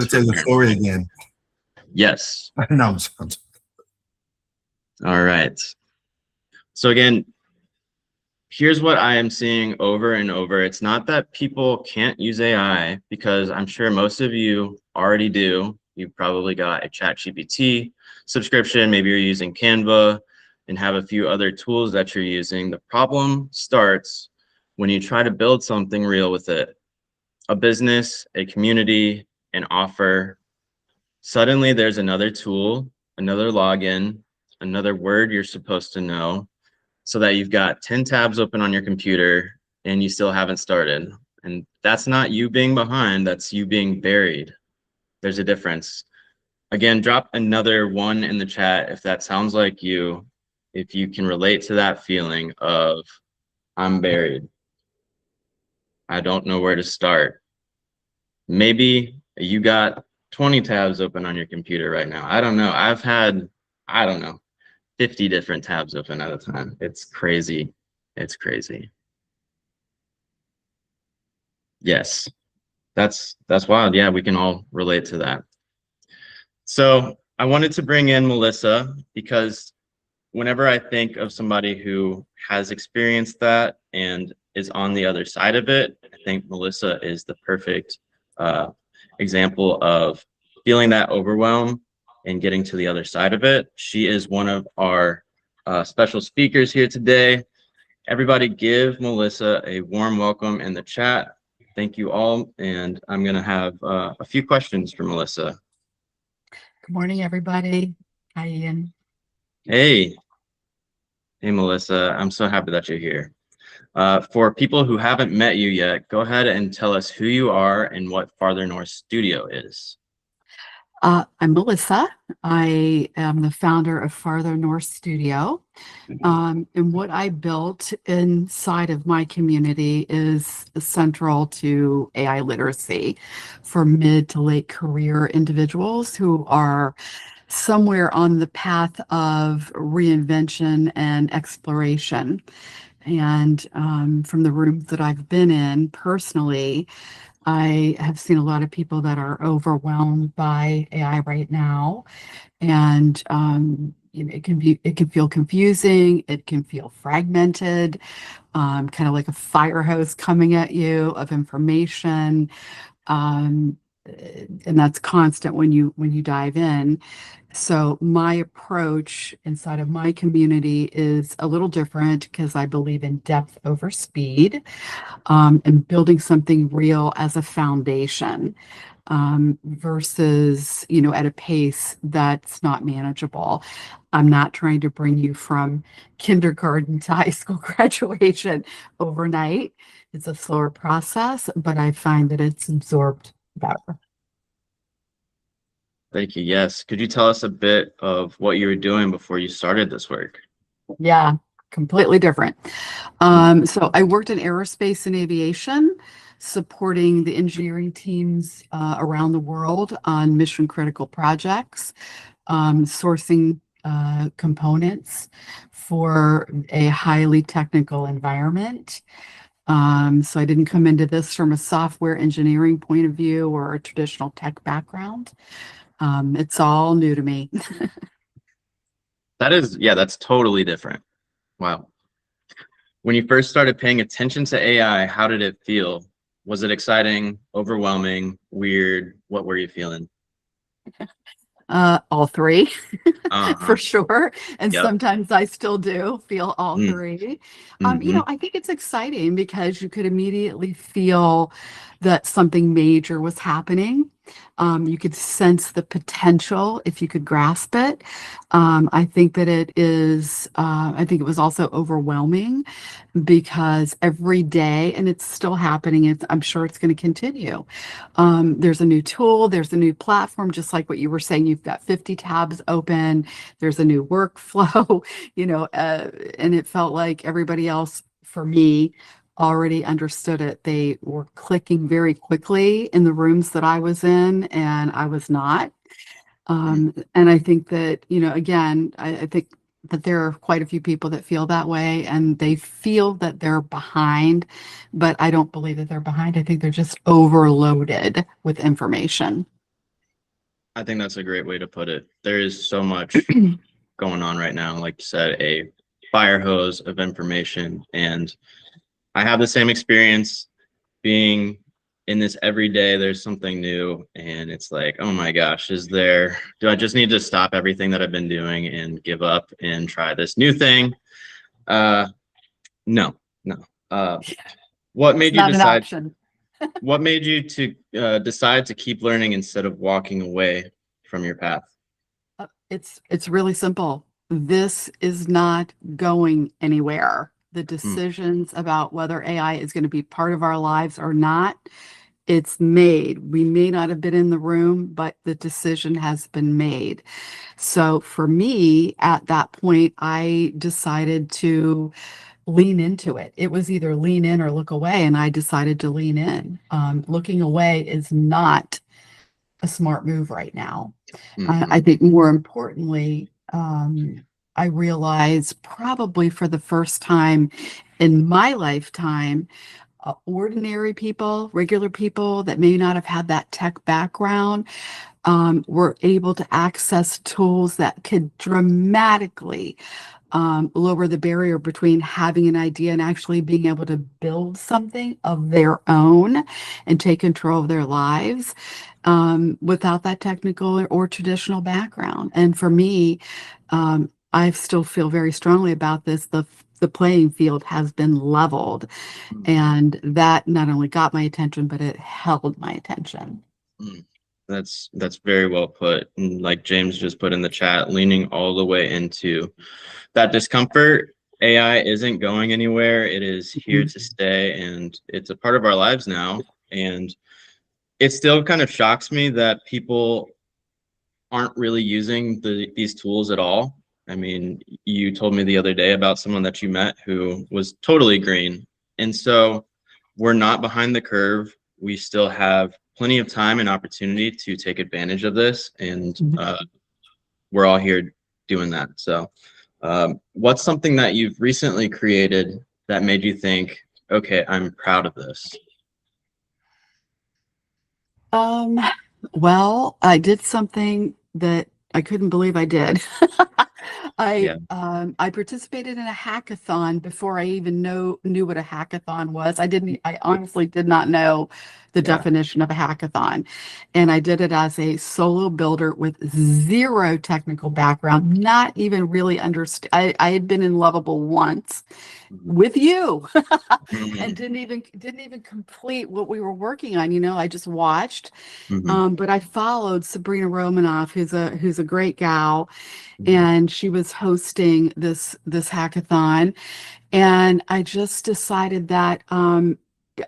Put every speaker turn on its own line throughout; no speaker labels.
Tell the story again.
Yes.
No.
All right. So again, here's what I am seeing over and over. It's not that people can't use AI, because I'm sure most of you already do. You've probably got a ChatGPT subscription. Maybe you're using Canva and have a few other tools that you're using. The problem starts when you try to build something real with it. A business, a community, an offer. Suddenly there's another tool, another login, another word you're supposed to know, so that you've got 10 tabs open on your computer and you still haven't started. And that's not you being behind, that's you being buried. There's a difference. Again, drop another 1 in the chat if that sounds like you, if you can relate to that feeling of, I'm buried. I don't know where to start. Maybe you got 20 tabs open on your computer right now. I don't know. I've had, I don't know, 50 different tabs open at a time. It's crazy. It's crazy. Yes, that's wild. Yeah, we can all relate to that. So I wanted to bring in Melissa, because whenever I think of somebody who has experienced that and is on the other side of it, I think Melissa is the perfect example of feeling that overwhelm and getting to the other side of it. She is one of our special speakers here today. Everybody give Melissa a warm welcome in the chat. Thank you all. And I'm going to have a few questions for Melissa.
Good morning, everybody. Hi, Ian.
Hey. Hey, Melissa. I'm so happy that you're here. For people who haven't met you yet, go ahead and tell us who you are and what Farther North Studio is.
I'm Melissa. I am the founder of Farther North Studio. And what I built inside of my community is central to AI literacy for mid to late career individuals who are somewhere on the path of reinvention and exploration. And from the rooms that I've been in personally, I have seen a lot of people that are overwhelmed by AI right now, and it can feel confusing. It can feel fragmented, kind of like a fire hose coming at you of information, and that's constant when you dive in. So my approach inside of my community is a little different, because I believe in depth over speed, and building something real as a foundation, versus, at a pace that's not manageable. I'm not trying to bring you from kindergarten to high school graduation overnight. It's a slower process, but I find that it's absorbed better.
Thank you. Yes. Could you tell us a bit of what you were doing before you started this work?
Yeah, completely different. So I worked in aerospace and aviation, supporting the engineering teams around the world on mission critical projects, sourcing components for a highly technical environment. So I didn't come into this from a software engineering point of view or a traditional tech background. It's all new to me.
That is, yeah, that's totally different. Wow. When you first started paying attention to AI, how did it feel? Was it exciting, overwhelming, weird? What were you feeling?
All three,
Uh-huh.
for sure. And
Yep.
sometimes I still do feel all three. I think it's exciting because you could immediately feel that something major was happening. You could sense the potential if you could grasp it. I think that I think it was also overwhelming, because every day, and it's still happening, I'm sure it's going to continue. There's a new tool, there's a new platform, just like what you were saying, you've got 50 tabs open, there's a new workflow, and it felt like everybody else, for me, already understood it. They were clicking very quickly in the rooms that I was in, and I was not. And I think that, again, I think that there are quite a few people that feel that way, and they feel that they're behind, but I don't believe that they're behind. I think they're just overloaded with information.
I think that's a great way to put it. There is so much going on right now, like you said, a fire hose of information. And I have the same experience being in this every day. There's something new, and it's like, oh my gosh, do I just need to stop everything that I've been doing and give up and try this new thing? Uh, no, no. Uh, what
It's
made you
not an
decide?
option.
What made you to decide to keep learning instead of walking away from your path?
It's really simple. This is not going anywhere. The
Mm,
decisions about whether AI is going to be part of our lives or not, it's made. We may not have been in the room, but the decision has been made. So for me, at that point, I decided to lean into it. It was either lean in or look away, and I decided to lean in. Looking away is not a smart move right now. I
mhm,
think more importantly, I realized probably for the first time in my lifetime, ordinary people, regular people that may not have had that tech background, were able to access tools that could dramatically lower the barrier between having an idea and actually being able to build something of their own and take control of their lives without that technical or traditional background. And for me, I still feel very strongly about this. The playing field has been leveled,
mm,
and that not only got my attention, but it held my attention.
mm. That's very well put. And like James just put in the chat, leaning all the way into that discomfort. AI isn't going anywhere. It is here to stay, and it's a part of our lives now. And it still kind of shocks me that people aren't really using these tools at all. I mean, you told me the other day about someone that you met who was totally green. And so we're not behind the curve. We still have plenty of time and opportunity to take advantage of this. And
Mhm.
we're all here doing that. So, what's something that you've recently created that made you think, okay, I'm proud of this?
Um, well, I did something that I couldn't believe I did.
Yeah.
I participated in a hackathon before I even knew what a hackathon was. I honestly did not know the
Yeah.
definition of a hackathon. And I did it as a solo builder with zero technical background, not even really understand. I had been in Lovable once
Mhm.
with you and
Mhm.
didn't even complete what we were working on. I just watched.
Mhm.
But I followed Sabrina Romanoff, who's a great gal,
Mhm.
and she was hosting this hackathon. And I just decided that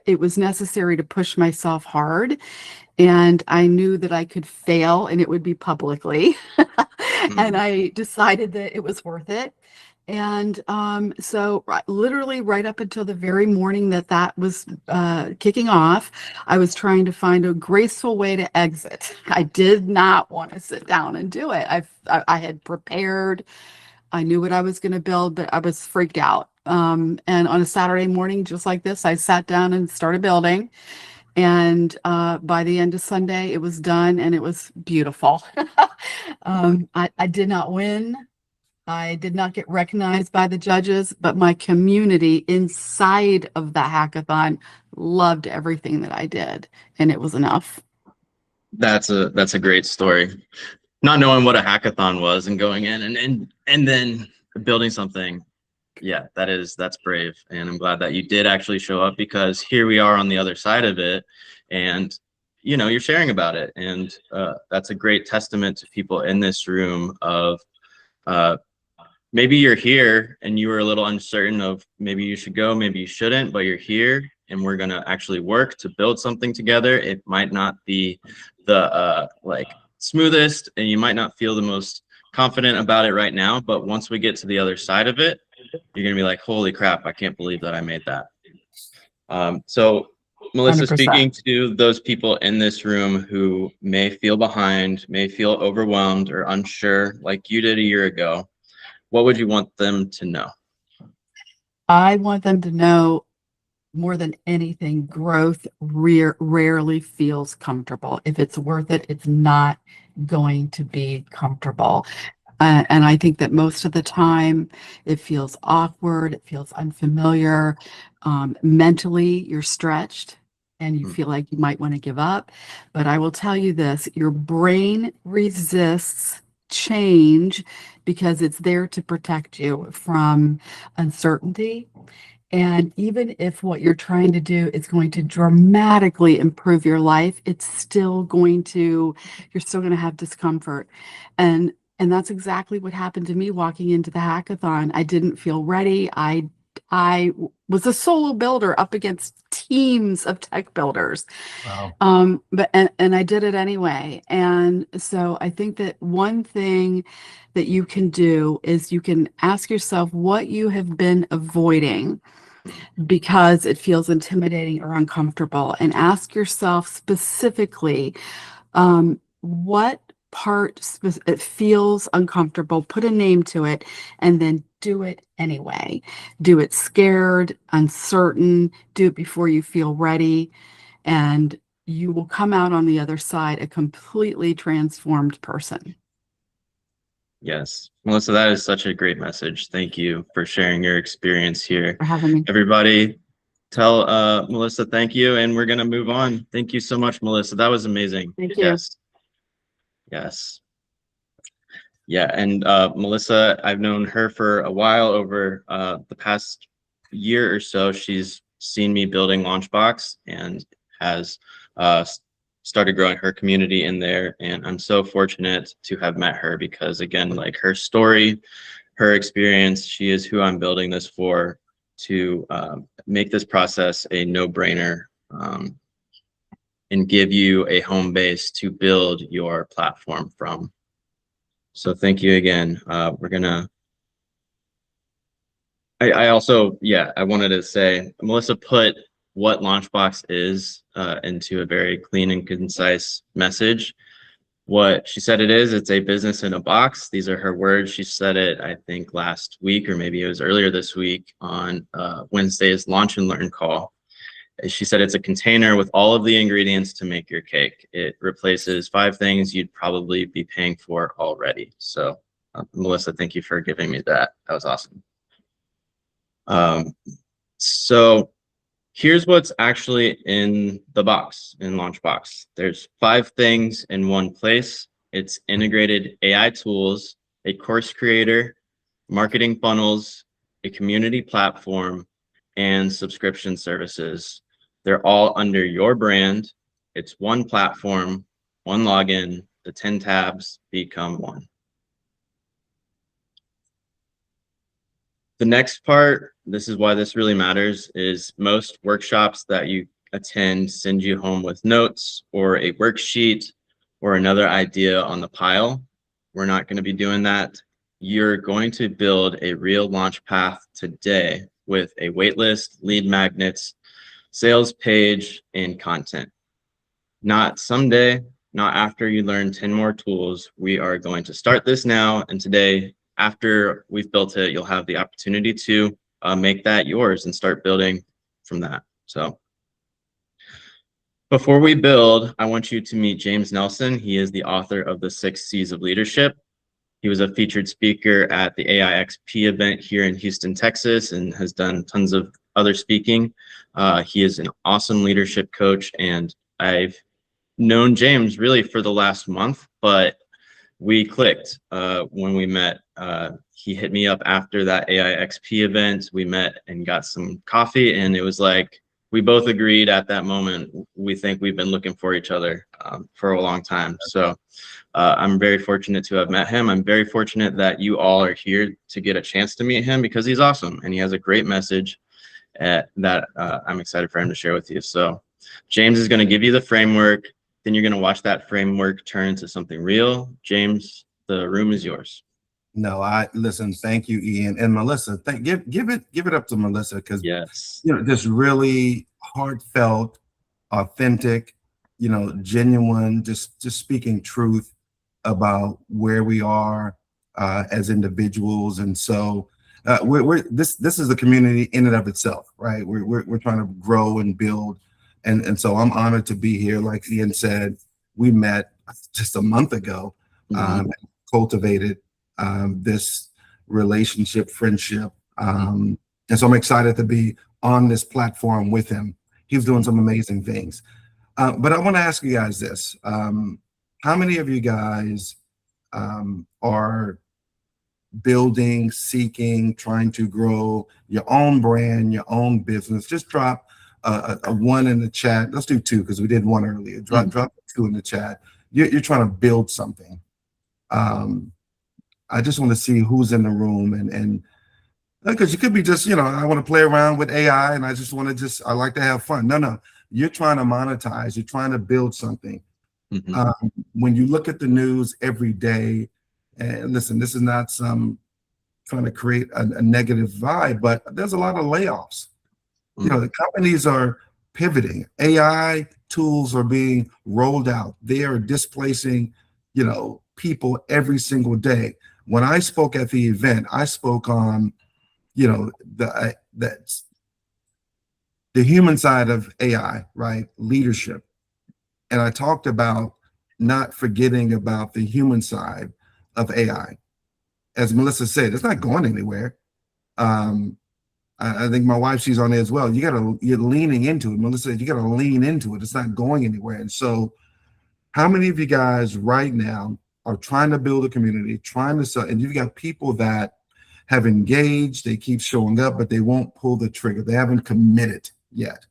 it was necessary to push myself hard, and I knew that I could fail and it would be publicly. And
Mhm.
I decided that it was worth it. And so, literally, right up until the very morning that was kicking off, I was trying to find a graceful way to exit. I did not want to sit down and do it. I had prepared. I knew what I was going to build, but I was freaked out. And on a Saturday morning, just like this, I sat down and started building. And by the end of Sunday, it was done and it was beautiful. I did not win. I did not get recognized by the judges, but my community inside of the hackathon loved everything that I did, and it was enough.
That's a great story. Not knowing what a hackathon was and going in and then building something. Yeah, that's brave. And I'm glad that you did actually show up, because here we are on the other side of it, and you're sharing about it. And that's a great testament to people in this room of uh, maybe you're here and you were a little uncertain of maybe you should go, maybe you shouldn't, but you're here and we're going to actually work to build something together. It might not be the like smoothest, and you might not feel the most confident about it right now, but once we get to the other side of it, you're going to be like, holy crap, I can't believe that I made that. So Melissa,
100%.
speaking to those people in this room who may feel behind, may feel overwhelmed or unsure like you did a year ago, what would you want them to know?
I want them to know more than anything, growth rarely feels comfortable. If it's worth it, it's not going to be comfortable. And I think that most of the time it feels awkward, it feels unfamiliar. Mentally, you're stretched and you
Mm.
feel like you might want to give up. But I will tell you this, your brain resists change because it's there to protect you from uncertainty. And even if what you're trying to do is going to dramatically improve your life, you're still going to have discomfort. And that's exactly what happened to me walking into the hackathon. I didn't feel ready. I was a solo builder up against teams of tech builders.
Wow.
But I did it anyway. And so I think that one thing that you can do is you can ask yourself what you have been avoiding because it feels intimidating or uncomfortable, and ask yourself specifically what it feels uncomfortable, put a name to it, and then do it anyway. Do it scared, uncertain, do it before you feel ready, and you will come out on the other side a completely transformed person.
Yes, Melissa, that is such a great message. Thank you for sharing your experience here.
For having me.
Everybody, tell Melissa thank you, and we're gonna move on. Thank you so much, Melissa. That was amazing.
Thank you.
Yes, yes, yeah. And Melissa, I've known her for a while. Over the past year or so, she's seen me building Launchbox and has started growing her community in there. And I'm so fortunate to have met her because, again, like her story, her experience, she is who I'm building this for, to make this process a no-brainer and give you a home base to build your platform from. So thank you again. We're gonna, I also, yeah, I wanted to say, Melissa put what Launchbox is into a very clean and concise message. What she said it is, it's a business in a box. These are her words. She said it, I think, last week, or maybe it was earlier this week on Wednesday's Launch and Learn call. She said it's a container with all of the ingredients to make your cake. It replaces 5 things you'd probably be paying for already. So, Melissa, thank you for giving me that. That was awesome. So here's what's actually in the box, in Launchbox. There's 5 things in one place. It's integrated AI tools, a course creator, marketing funnels, a community platform, and subscription services. They're all under your brand. It's one platform, one login, the 10 tabs become one. The next part, this is why this really matters, is most workshops that you attend send you home with notes or a worksheet or another idea on the pile. We're not going to be doing that. You're going to build a real launch path today with a waitlist, lead magnets, sales page, and content. Not someday, not after you learn 10 more tools. We are going to start this now, and today, after we've built it, you'll have the opportunity to make that yours and start building from that. So before we build, I want you to meet James Nelson. He is the author of The 6 C's of Leadership. He was a featured speaker at the AIXP event here in Houston, Texas, and has done tons of other speaking. He is an awesome leadership coach, and I've known James really for the last month, but we clicked when we met. He hit me up after that AIXP event. We met and got some coffee, and it was like we both agreed at that moment. We think we've been looking for each other for a long time. So I'm very fortunate to have met him. I'm very fortunate that you all are here to get a chance to meet him because he's awesome and he has a great message that I'm excited for him to share with you. So James is going to give you the framework. Then you're going to watch that framework turn into something real. James, the room is yours.
No, I listen. Thank you, Ian and Melissa. Give it up to Melissa, because
Yes,
just really heartfelt, authentic, genuine, just speaking truth about where we are as individuals. And so This is a community in and of itself, right? We're trying to grow and build, and so I'm honored to be here. Like Ian said, we met just a month ago, and cultivated this relationship, friendship, and so I'm excited to be on this platform with him. He's doing some amazing things. But I want to ask you guys this: how many of you guys are building, seeking, trying to grow your own brand, your own business? Just drop a one in the chat. Let's do two because we did one earlier. Drop two in the chat. You're trying to build something. I just want to see who's in the room, and because you could be just, I want to play around with AI and I like to have fun. No, you're trying to monetize. You're trying to build something. When you look at the news every day, and listen, this is not some trying to create a negative vibe, but there's a lot of layoffs. The companies are pivoting. AI tools are being rolled out. They are displacing, people every single day. When I spoke at the event, I spoke on, the human side of AI, right? Leadership. And I talked about not forgetting about the human side of AI. As Melissa said, it's not going anywhere. I think my wife, she's on there as well. You're leaning into it. Melissa said, you got to lean into it. It's not going anywhere. And so how many of you guys right now are trying to build a community, trying to sell, and you've got people that have engaged, they keep showing up, but they won't pull the trigger. They haven't committed yet.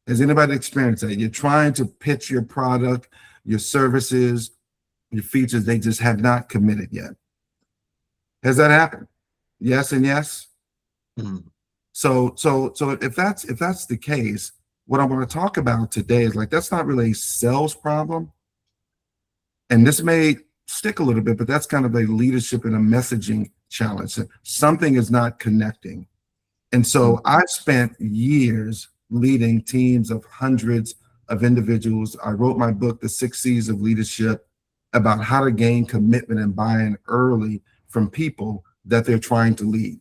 Has anybody experienced that? You're trying to pitch your product, your services, your features, they just have not committed yet. Has that happened? Yes and yes. So if that's the case, what I'm going to talk about today is that's not really a sales problem. And this may stick a little bit, but that's kind of a leadership and a messaging challenge. Something is not connecting. And so I spent years leading teams of hundreds of individuals. I wrote my book, The 6 C's of Leadership, about how to gain commitment and buy-in early from people that they're trying to lead.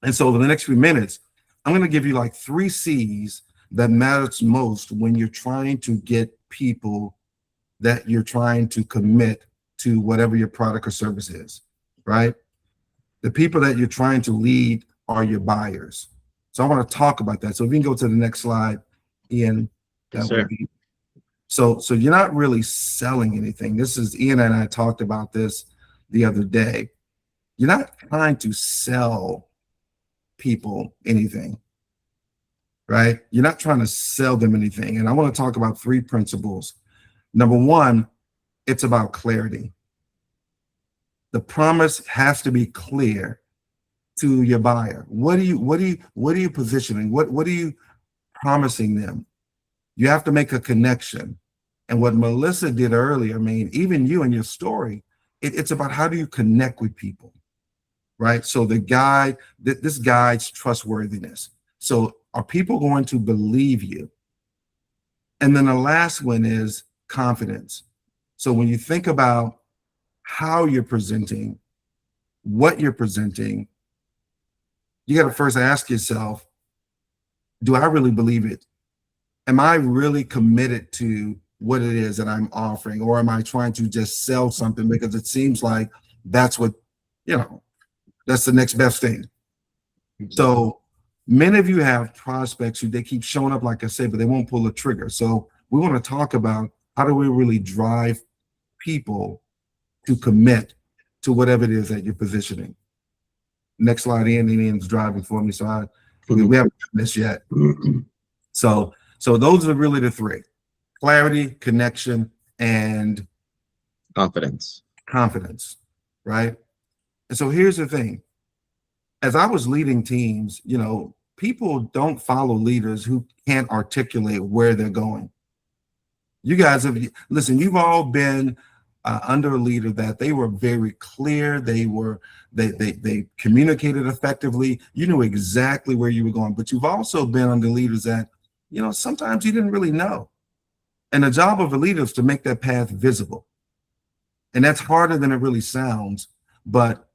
And so over the next few minutes, I'm going to give you 3 C's that matters most when you're trying to get people that you're trying to commit to whatever your product or service is, right? The people that you're trying to lead are your buyers. So I want to talk about that. So if you can go to the next slide, Ian.
Yes, sir.
So you're not really selling anything. This is, Ian and I talked about this the other day. You're not trying to sell people anything, right? You're not trying to sell them anything. And I want to talk about 3 principles. Number 1, it's about clarity. The promise has to be clear to your buyer. What are you positioning? What are you promising them? You have to make a connection. And what Melissa did earlier, even you and your story, it's about how do you connect with people, right? So this guides trustworthiness. So are people going to believe you? And then the last one is confidence. So when you think about how you're presenting, what you're presenting, you got to first ask yourself, do I really believe it? Am I really committed to what it is that I'm offering? Or am I trying to just sell something because it seems like that's what, that's the next best thing? So many of you have prospects who they keep showing up, like I said, but they won't pull the trigger. So we want to talk about how do we really drive people to commit to whatever it is that you're positioning. Next slide, Ian's driving for me, so we haven't done this yet. So those are really the 3: clarity, connection, and
Confidence,
right? And so here's the thing. As I was leading teams, people don't follow leaders who can't articulate where they're going. You guys listen, you've all been under a leader that they were very clear. They communicated effectively. You knew exactly where you were going, but you've also been under leaders that, sometimes you didn't really know. And the job of a leader is to make that path visible. And that's harder than it really sounds, but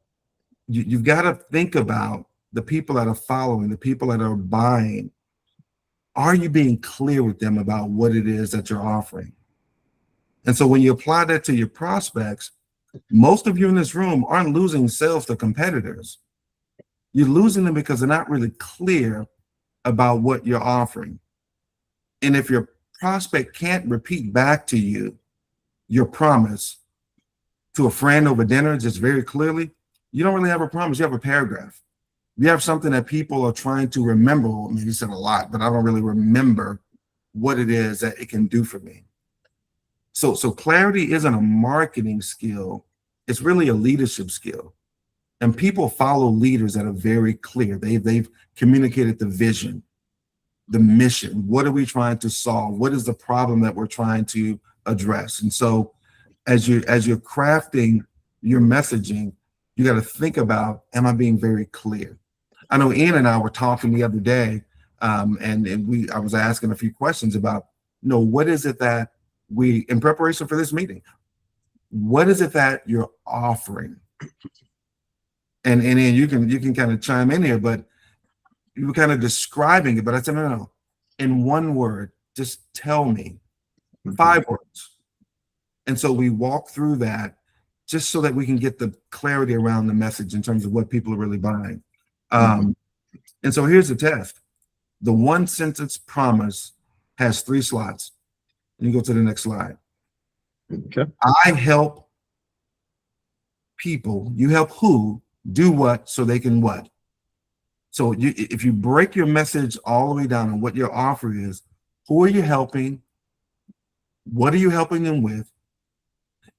you've got to think about the people that are following, the people that are buying. Are you being clear with them about what it is that you're offering? And so when you apply that to your prospects, most of you in this room aren't losing sales to competitors. You're losing them because they're not really clear about what you're offering. And if your prospect can't repeat back to you your promise to a friend over dinner just very clearly, you don't really have a promise. You have a paragraph. You have something that people are trying to remember. I mean, you said a lot, but I don't really remember what it is that it can do for me. So clarity isn't a marketing skill. It's really a leadership skill. And people follow leaders that are very clear. They've communicated the vision, the mission. What are we trying to solve? What is the problem that we're trying to address? And so as you're crafting your messaging, you got to think about, am I being very clear? I know Ian and I were talking the other day, and I was asking a few questions about, what is it that in preparation for this meeting, what is it that you're offering? And Ian, you can kind of chime in here, but you were kind of describing it, but I said, no, in one word, just tell me 5 words. And so we walk through that just so that we can get the clarity around the message in terms of what people are really buying. And so here's the test. The 1 sentence promise has 3 slots. And you go to the next slide.
Okay.
I help people. You help who do what so they can what? So if you break your message all the way down on what your offer is, who are you helping? What are you helping them with?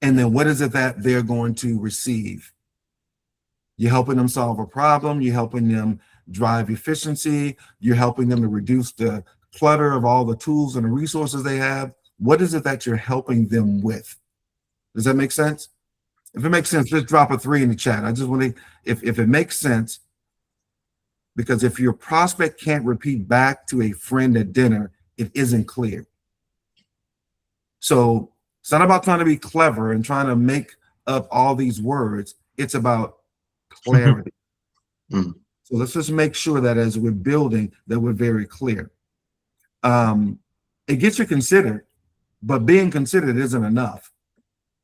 And then what is it that they're going to receive? You're helping them solve a problem. You're helping them drive efficiency. You're helping them to reduce the clutter of all the tools and the resources they have. What is it that you're helping them with? Does that make sense? If it makes sense, just drop a 3 in the chat. I just want to, if it makes sense, because if your prospect can't repeat back to a friend at dinner, it isn't clear. So it's not about trying to be clever and trying to make up all these words. It's about clarity. So let's just make sure that as we're building, that we're very clear. It gets you considered, but being considered isn't enough.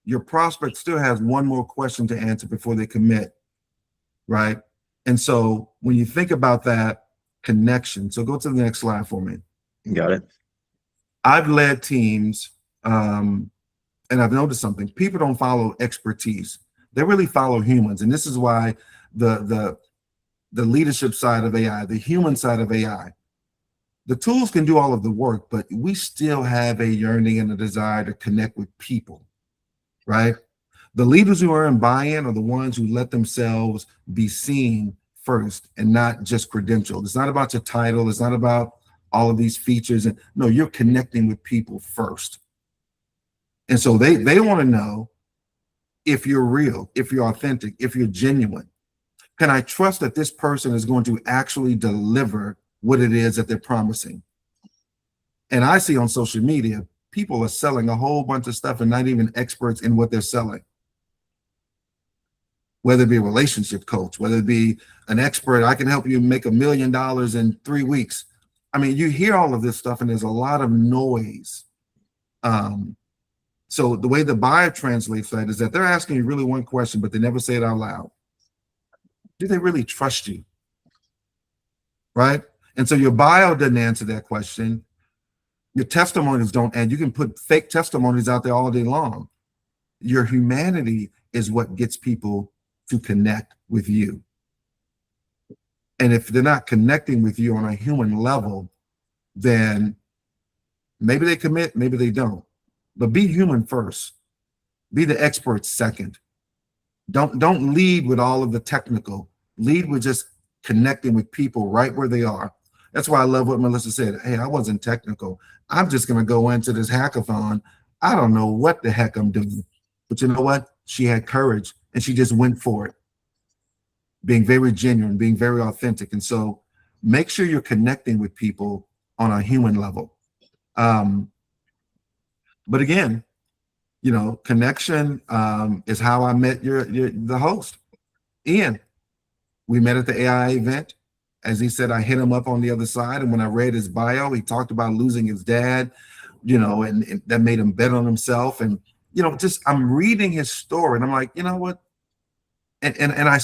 Your prospect still has one more question to answer before they commit, right? And so when you think about that connection, so go to the next slide for me.
Got it.
I've led teams, and I've noticed something. People don't follow expertise. They really follow humans. And this is why the leadership side of AI, the human side of AI, the tools can do all of the work, but we still have a yearning and a desire to connect with people, right? The leaders who earn buy-in are the ones who let themselves be seen first and not just credentialed. It's not about your title. It's not about all of these features. And no, you're connecting with people first. And so they want to know if you're real, if you're authentic, if you're genuine. Can I trust that this person is going to actually deliver what it is that they're promising? And I see on social media, people are selling a whole bunch of stuff and not even experts in what they're selling. Whether it be a relationship coach, whether it be an expert, I can help you make $1 million in 3 weeks. I mean, you hear all of this stuff and there's a lot of noise. So the way the buyer translates that is that they're asking you really one question, but they never say it out loud. Do they really trust you? Right? And so your bio doesn't answer that question. Your testimonies don't, and you can put fake testimonies out there all day long. Your humanity is what gets people to connect with you. And if they're not connecting with you on a human level, then maybe they commit, maybe they don't. But be human first. Be the expert second. Don't lead with all of the technical. Lead with just connecting with people right where they are. That's why I love what Melissa said. Hey, I wasn't technical. I'm just going to go into this hackathon. I don't know what the heck I'm doing. But you know what? She had courage and she just went for it. Being very genuine, being very authentic. And so make sure you're connecting with people on a human level. But again, connection is how I met the host, Ian. We met at the AI event. As he said, I hit him up on the other side. And when I read his bio, he talked about losing his dad, and that made him bet on himself. And, just I'm reading his story and I'm like, you know what? And I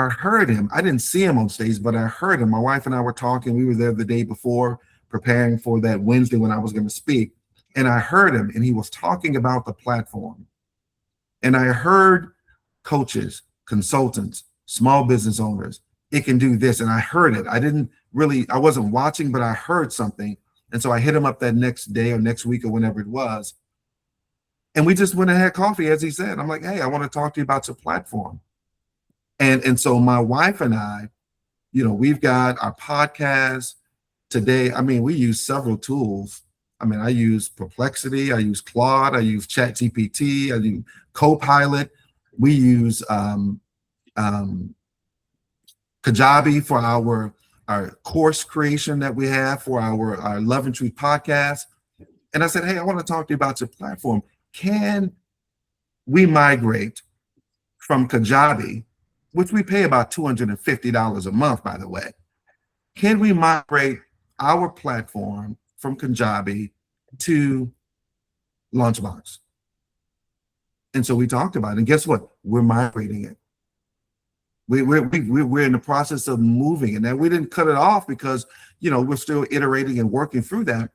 heard him. I didn't see him on stage, but I heard him. My wife and I were talking. We were there the day before preparing for that Wednesday when I was going to speak. And I heard him and he was talking about the platform. And I heard coaches, consultants, small business owners, it can do this. And I heard it. I wasn't watching, but I heard something. And so I hit him up that next day or next week or whenever it was. And we just went and had coffee, as he said. I'm like, hey, I want to talk to you about your platform. And so my wife and I, we've got our podcast today. I mean, we use several tools. I mean, I use Perplexity, I use Claude, I use ChatGPT, I use Copilot. We use Kajabi for our course creation that we have for our Love and Truth podcast. And I said, hey, I want to talk to you about your platform. Can we migrate from Kajabi, which we pay about $250 a month, by the way? Can we migrate our platform from Kajabi to Launchbox? And so we talked about it. And guess what? We're migrating it. We're in the process of moving. And now we didn't cut it off because, we're still iterating and working through that.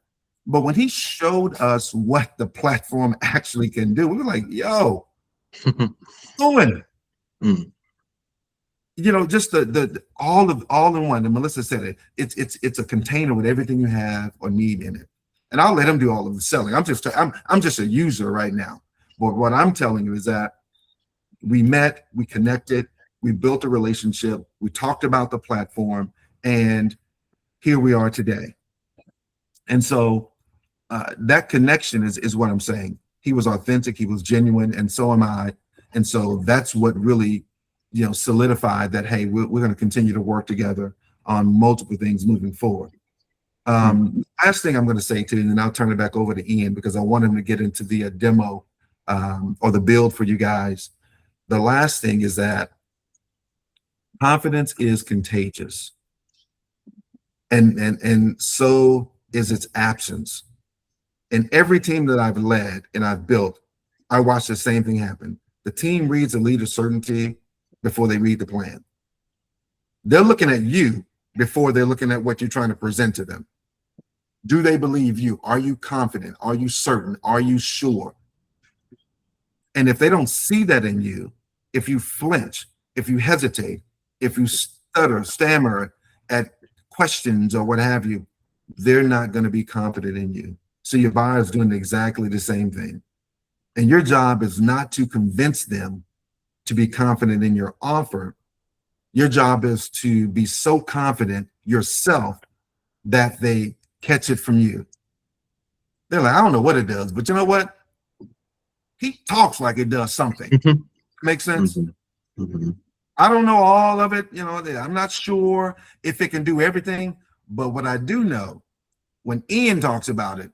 But when he showed us what the platform actually can do, we were like, yo, doing. Just the all in one. And Melissa said it. It's a container with everything you have or need in it. And I'll let him do all of the selling. I'm just a user right now. But what I'm telling you is that we met, we connected, we built a relationship, we talked about the platform, and here we are today. And so that connection is what I'm saying. He was authentic, he was genuine, and so am I. And so that's what really, solidified that, hey, we're going to continue to work together on multiple things moving forward. Last thing I'm going to say to you, and then I'll turn it back over to Ian because I want him to get into the demo or the build for you guys. The last thing is that confidence is contagious, and so is its absence. In every team that I've led and I've built, I watch the same thing happen. The team reads the leader's certainty before they read the plan. They're looking at you before they're looking at what you're trying to present to them. Do they believe you? Are you confident? Are you certain? Are you sure? And if they don't see that in you, if you flinch, if you hesitate, if you stutter, stammer at questions or what have you, they're not going to be confident in you. So your buyer is doing exactly the same thing. And your job is not to convince them to be confident in your offer. Your job is to be so confident yourself that they catch it from you. They're like, I don't know what it does, but you know what? He talks like it does something. Makes sense? I don't know all of it. I'm not sure if it can do everything, but what I do know, when Ian talks about it,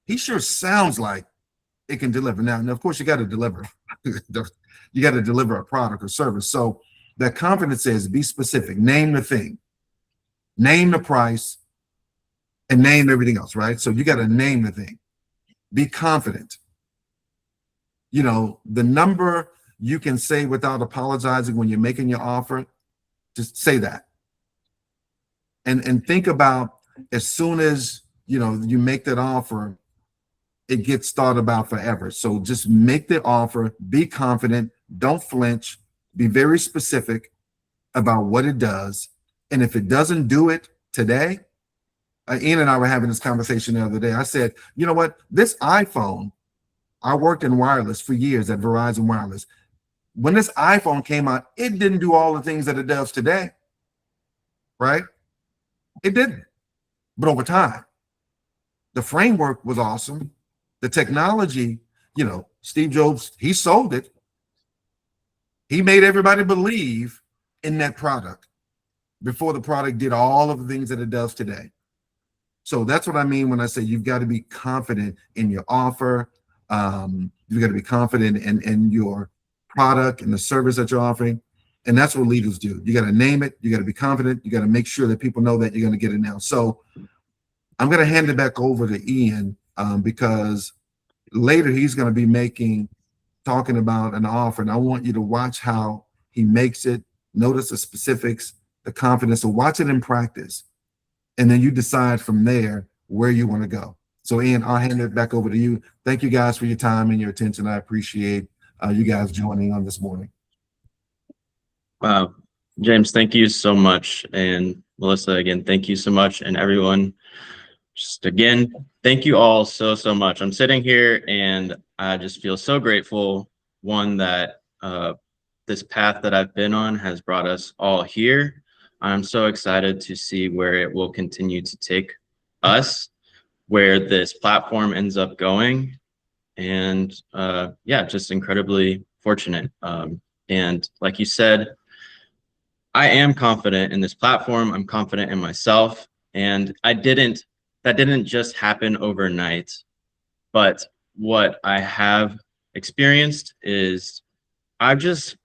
he sure sounds like it can deliver. Now, of course, you got to deliver. You got to deliver a product or service. So that confidence says be specific. Name the thing. Name the price. And name everything else, right? So you got to name the thing. Be confident. The number you can say without apologizing when you're making your offer, just say that. And think about as soon as, you make that offer, it gets thought about forever. So just make the offer, be confident, don't flinch, be very specific about what it does. And if it doesn't do it today, Ian and I were having this conversation the other day. I said, you know what? This iPhone, I worked in wireless for years at Verizon Wireless. When this iPhone came out, it didn't do all the things that it does today, right? It didn't. But over time, the framework was awesome. The technology, Steve Jobs, he sold it. He made everybody believe in that product before the product did all of the things that it does today. So that's what I mean when I say you've got to be confident in your offer. You've got to be confident in your product and the service that you're offering. And that's what leaders do. You got to name it. You got to be confident. You got to make sure that people know that you're going to get it now. So I'm going to hand it back over to Ian because later he's going to be talking about an offer. And I want you to watch how he makes it. Notice the specifics, the confidence. So watch it in practice. And then you decide from there where you want to go. So Ian, I'll hand it back over to you. Thank you guys for your time and your attention. I appreciate you guys joining on this morning.
Wow. James, thank you so much. And Melissa, again, thank you so much. And everyone, just again, thank you all so, so much. I'm sitting here and I just feel so grateful. One, that this path that I've been on has brought us all here. I'm so excited to see where it will continue to take us, where this platform ends up going. And yeah, just incredibly fortunate. And like you said, I am confident in this platform. I'm confident in myself. And that didn't just happen overnight. But what I have experienced is I've just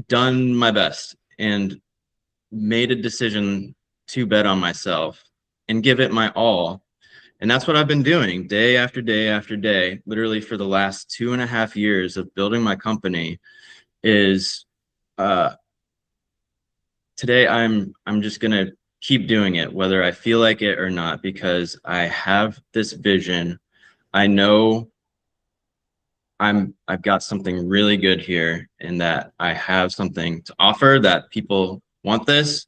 done my best and made a decision to bet on myself and give it my all. And that's what I've been doing day after day after day, literally for the last 2.5 years of building my company. Is today I'm just gonna keep doing it, whether I feel like it or not, because I have this vision. I know I've got something really good here, and that I have something to offer, that people want this.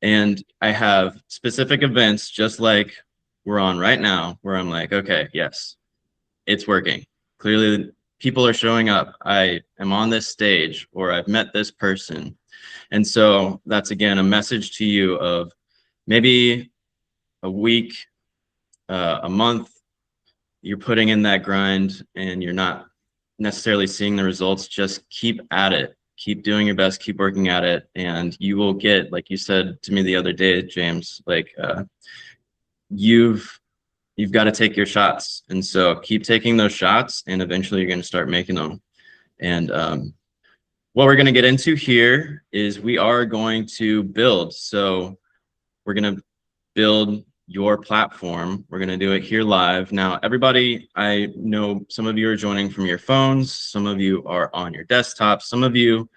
And I have specific events just like we're on right now, where I'm like, okay, yes, it's working. Clearly, people are showing up. I am on this stage, or I've met this person. And so that's, again, a message to you of maybe a week, a month, you're putting in that grind and you're not necessarily seeing the results. Just keep at it. Keep doing your best, keep working at it, and you will get, like you said to me the other day, James, like you've got to take your shots. And so keep taking those shots, and eventually you're going to start making them. And what we're going to get into here is we are going to build. So we're going to build your platform. We're going to do it here live. Now, everybody, I know some of you are joining from your phones. Some of you are on your desktops. Some of you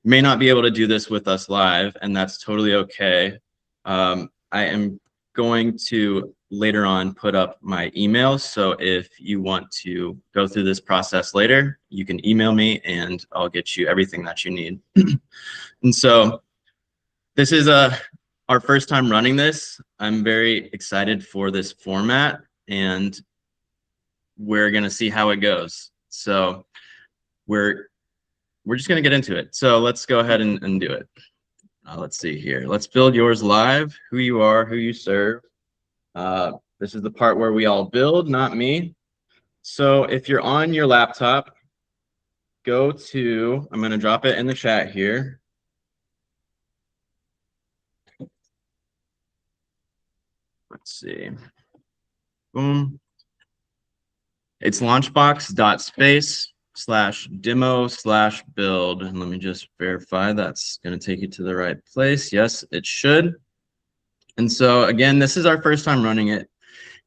may not be able to do this with us live, and that's totally okay. I am going to later on put up my email. So if you want to go through this process later, you can email me and I'll get you everything that you need. And so this is our first time running this. I'm very excited for this format, and we're gonna see how it goes. So we're just gonna get into it. So let's go ahead and do it. Let's see here. Let's build yours live. Who you are, who you serve. This is the part where we all build, not me. So if you're on your laptop, go to, I'm gonna drop it in the chat here. Let's see. Boom. It's launchbox.space/demo/build. And let me just verify that's going to take you to the right place. Yes, it should. And so again, this is our first time running it.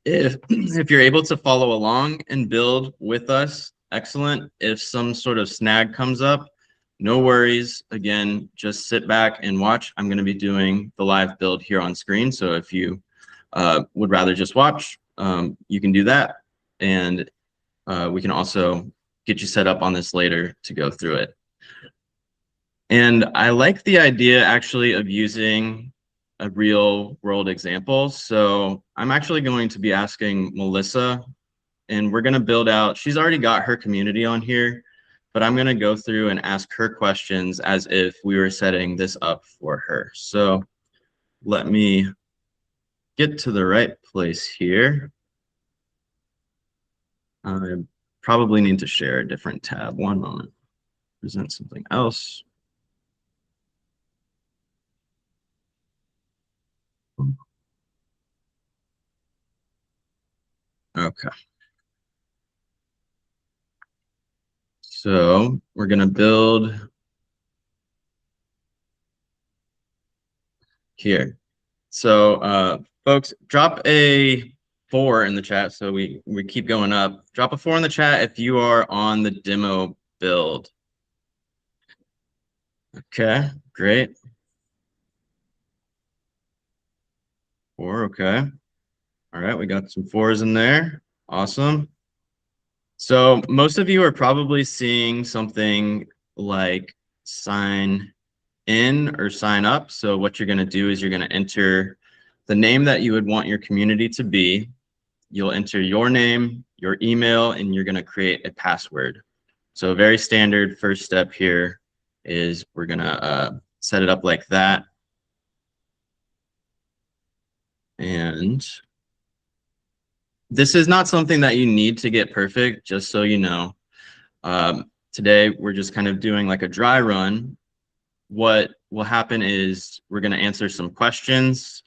If you're able to follow along and build with us, excellent. If some sort of snag comes up, no worries. Again, just sit back and watch. I'm going to be doing the live build here on screen. So if you would rather just watch, you can do that. And we can also get you set up on this later to go through it. And I like the idea actually of using a real world example. So I'm actually going to be asking Melissa, and we're going to build out, she's already got her community on here, but I'm going to go through and ask her questions as if we were setting this up for her. So let me get to the right place here. I probably need to share a different tab. One moment. Present something else. Okay. So we're going to build here. So folks, drop a 4 in the chat so we keep going up. Drop a 4 in the chat if you are on the demo build. Okay, great. 4, okay. All right, we got some 4s in there. Awesome. So most of you are probably seeing something like sign in or sign up. So what you're going to do is you're going to enter the name that you would want your community to be. You'll enter your name, your email, and you're going to create a password. So a very standard first step here is we're going to set it up like that. And this is not something that you need to get perfect, just so you know. Today, we're just kind of doing like a dry run. What will happen is we're going to answer some questions.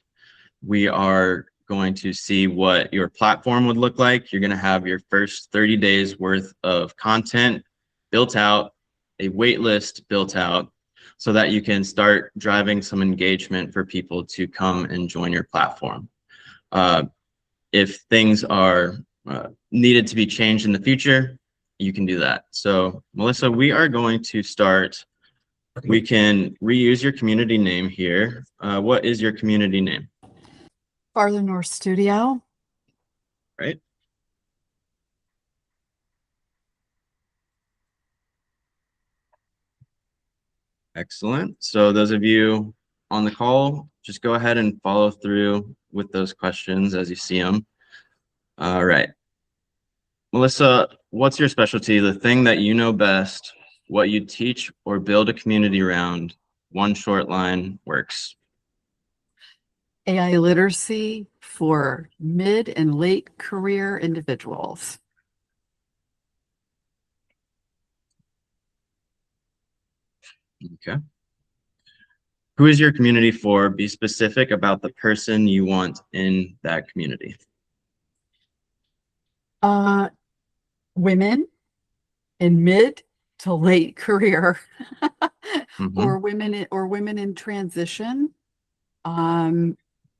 We are going to see what your platform would look like. You're going to have your first 30 days worth of content built out, a wait list built out, so that you can start driving some engagement for people to come and join your platform. If things are needed to be changed in the future, you can do that. So Melissa, we are going to start. We can reuse your community name here. What is your community name?
Farther North Studio.
Right. Excellent. So those of you on the call, just go ahead and follow through with those questions as you see them. All right. Melissa, what's your specialty? The thing that you know best, what you teach or build a community around. One short line works.
AI literacy for mid and late career individuals.
Okay. Who is your community for? Be specific about the person you want in that community.
Women in mid to late career,
Mhm.
or women in transition.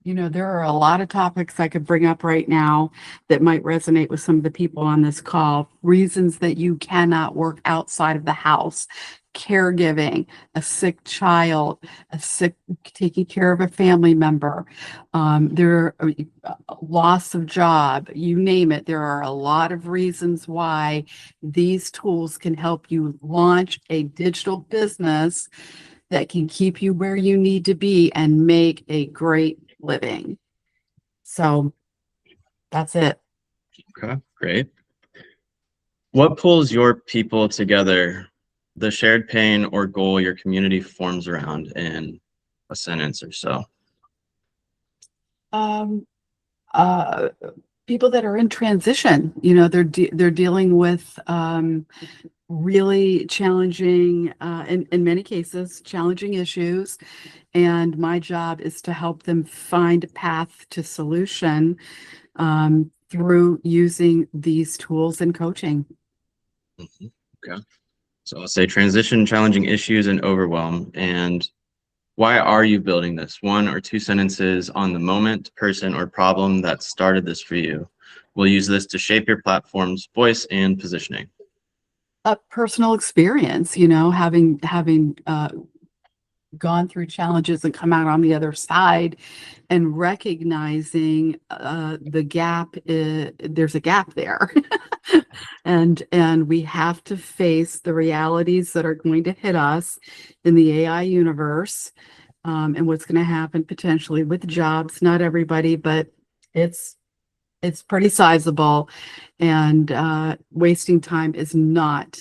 You know, there are a lot of topics I could bring up right now that might resonate with some of the people on this call. Reasons that you cannot work outside of the house, caregiving, a sick child, taking care of a family member, loss of job, you name it. There are a lot of reasons why these tools can help you launch a digital business that can keep you where you need to be and make a great living. So that's it.
Okay, great. What pulls your people together? The shared pain or goal your community forms around in a sentence or so.
Um, uh, People that are in transition, you know, they're dealing with really challenging, in many cases, challenging issues. And my job is to help them find a path to solution through using these tools and coaching.
Mhm. Okay. So I'll say transition, challenging issues, and overwhelm. And why are you building this? 1 or 2 sentences on the moment, person, or problem that started this for you. We'll use this to shape your platform's voice and positioning.
A personal experience, you know, having gone through challenges and come out on the other side, and recognizing the gap. There's a gap there, and we have to face the realities that are going to hit us in the AI universe, and what's going to happen potentially with jobs. Not everybody, but it's pretty sizable, and wasting time is not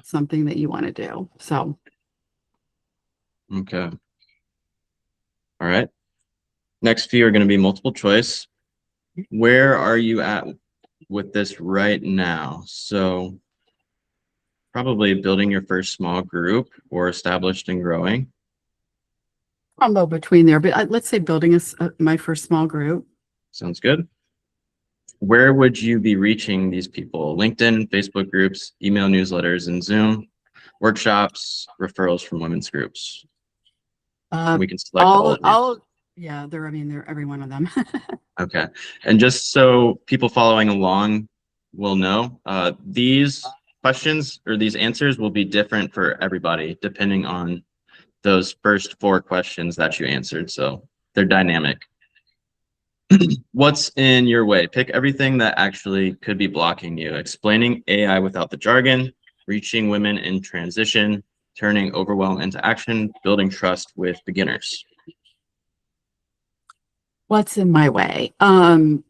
something that you want to do. So
Okay. All right. Next few are going to be multiple choice. Where are you at with this right now? So probably building your first small group or established and growing.
combo between there, but let's say building my first small group.
Sounds good. Where would you be reaching these people? LinkedIn, Facebook groups, email newsletters, and Zoom, workshops, referrals from women's groups.
Uh,
We can select all of these.
Yeah, I mean, they're every one of them.
Okay. And just so people following along will know, these questions or these answers will be different for everybody depending on those first 4 questions that you answered. So they're dynamic. What's in your way? Pick everything that actually could be blocking you. Explaining AI without the jargon, reaching women in transition, turning overwhelm into action, building trust with beginners.
What's in my way? Turning,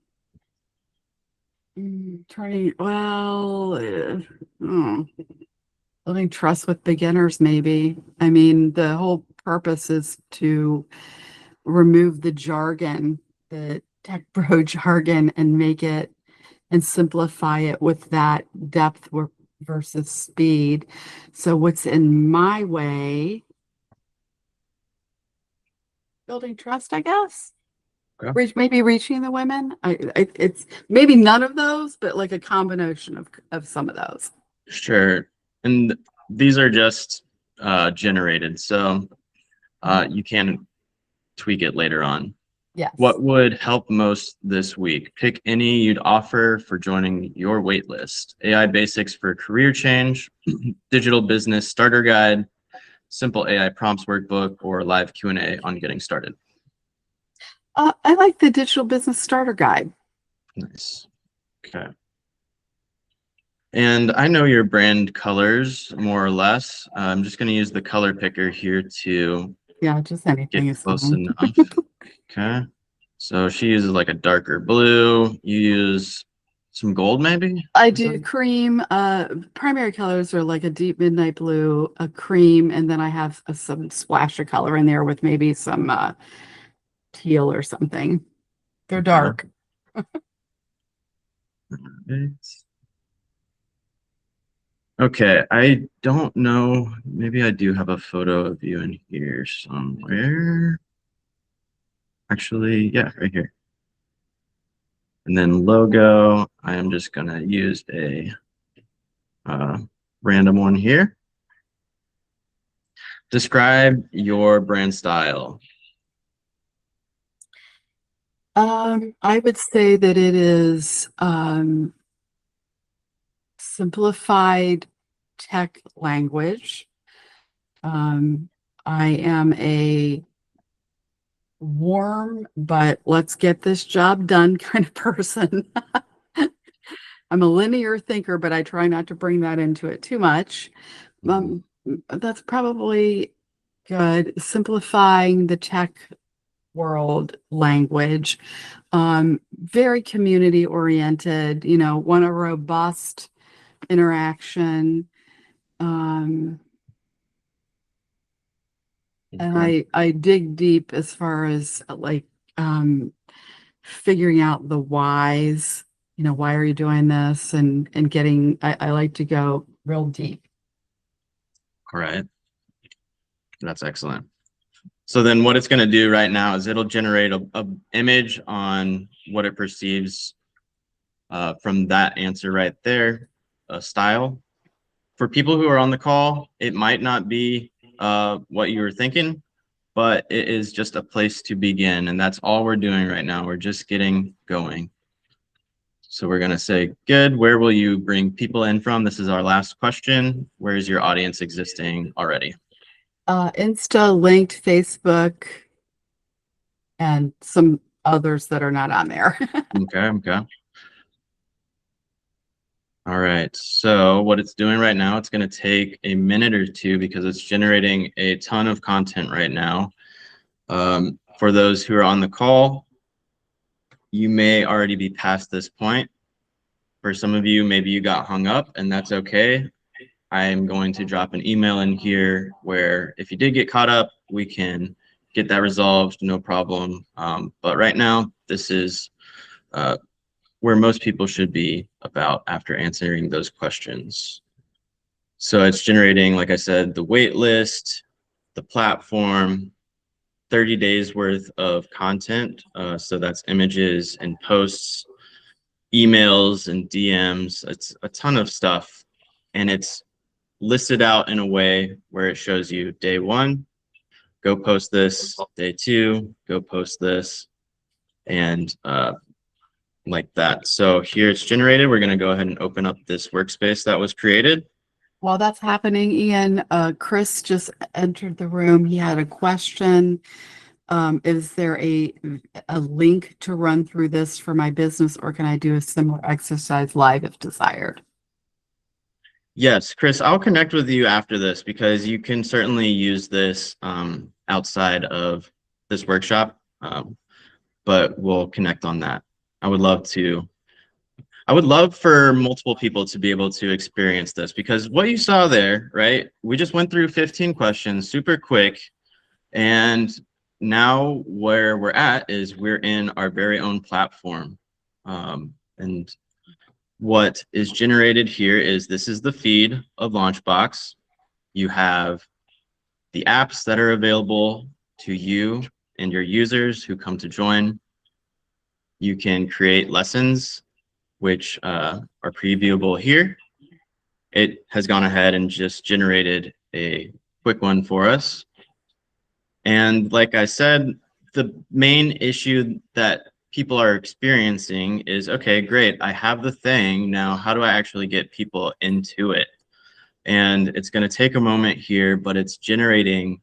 well, building trust with beginners, maybe. I mean, the whole purpose is to remove the jargon, the tech bro jargon, and make it and simplify it with that depth versus speed. So what's in my way? Building trust, I guess.
Okay.
Maybe reaching the women. It's maybe none of those, but like a combination of some of those.
Sure. And these are just generated, so you can tweak it later on.
Yes.
What would help most this week? Pick any you'd offer for joining your wait list. AI basics for career change, digital business starter guide, simple AI prompts workbook, or live Q&A on getting started.
I like the digital business starter guide.
Nice. Okay. And I know your brand colors more or less. I'm just going to use the color picker here to
Yeah, just anything
get
is
close
fine.
enough. Okay. So she uses like a darker blue. You use some gold, maybe?
I do cream. Primary colors are like a deep midnight blue, a cream, and then I have some splash of color in there with maybe some teal or something. They're dark.
Okay, I don't know. Maybe I do have a photo of you in here somewhere. Actually, yeah, right here. And then logo, I am just gonna use a random one here. Describe your brand style.
I would say that it is simplified tech language. I am a warm, but let's get this job done kind of person. I'm a linear thinker, but I try not to bring that into it too much. That's probably good. Simplifying the tech world language. Very community oriented, want a robust interaction. And
Okay.
I dig deep as far as like figuring out the whys, why are you doing this? And getting, I like to go real deep.
All right. That's excellent. So then what it's going to do right now is it'll generate a image on what it perceives from that answer right there, a style. For people who are on the call, it might not be what you were thinking, but it is just a place to begin. And that's all we're doing right now. We're just getting going. So we're going to say, good, where will you bring people in from? This is our last question. Where is your audience existing already?
Insta, linked, Facebook, and some others that are not on there.
Okay. All right, so what it's doing right now, it's going to take a minute or two because it's generating a ton of content right now. For those who are on the call, you may already be past this point. For some of you, maybe you got hung up, and that's okay. I am going to drop an email in here where if you did get caught up, we can get that resolved, no problem. But right now, this is where most people should be about after answering those questions. So it's generating, like I said, the wait list, the platform, 30 days worth of content. So that's images and posts, emails and DMs. It's a ton of stuff. And it's listed out in a way where it shows you day 1, go post this day 2, go post this, and like that. So here it's generated. We're going to go ahead and open up this workspace that was created.
While that's happening, Ian, Chris just entered the room. He had a question. Is there a link to run through this for my business, or can I do a similar exercise live if desired?
Yes, Chris, I'll connect with you after this because you can certainly use this outside of this workshop, but we'll connect on that. I would love for multiple people to be able to experience this, because what you saw there, right? We just went through 15 questions super quick, and now where we're at is we're in our very own platform. And what is generated here is this is the feed of Launchbox. You have the apps that are available to you and your users who come to join. You can create lessons, which are previewable here. It has gone ahead and just generated a quick one for us. And like I said, the main issue that people are experiencing is, okay, great, I have the thing. Now, how do I actually get people into it? And it's going to take a moment here, but it's generating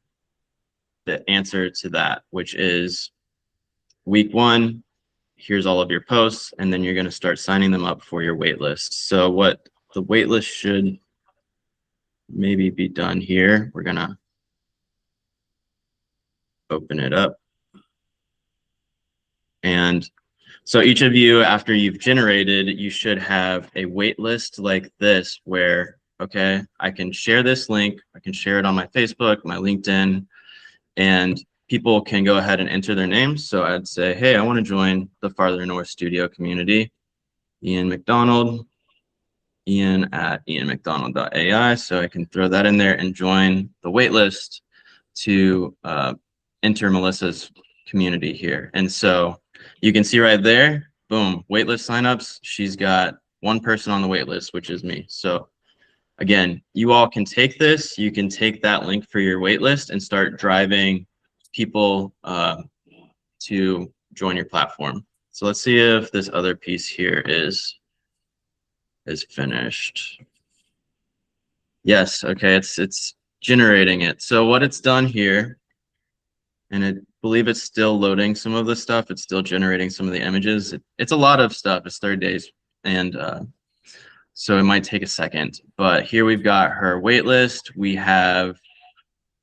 the answer to that, which is week 1, here's all of your posts, and then you're going to start signing them up for your wait list. So what the wait list should maybe be done here, we're going to open it up. And so each of you, after you've generated, you should have a wait list like this where, okay, I can share this link, I can share it on my Facebook, my LinkedIn, and people can go ahead and enter their names. So I'd say, hey, I want to join the Farther North Studio community. Ian McDonald, Ian at ianmcdonald.ai. So I can throw that in there and join the waitlist to enter Melissa's community here. And so you can see right there, boom, waitlist signups. She's got 1 person on the waitlist, which is me. So again, you all can take this, you can take that link for your waitlist and start driving people to join your platform. So let's see if this other piece here is finished. Yes, okay, it's generating it. So what it's done here, and I believe it's still loading some of the stuff, it's still generating some of the images. It's a lot of stuff, it's 30 days, and so it might take a second. But here we've got her waitlist. We have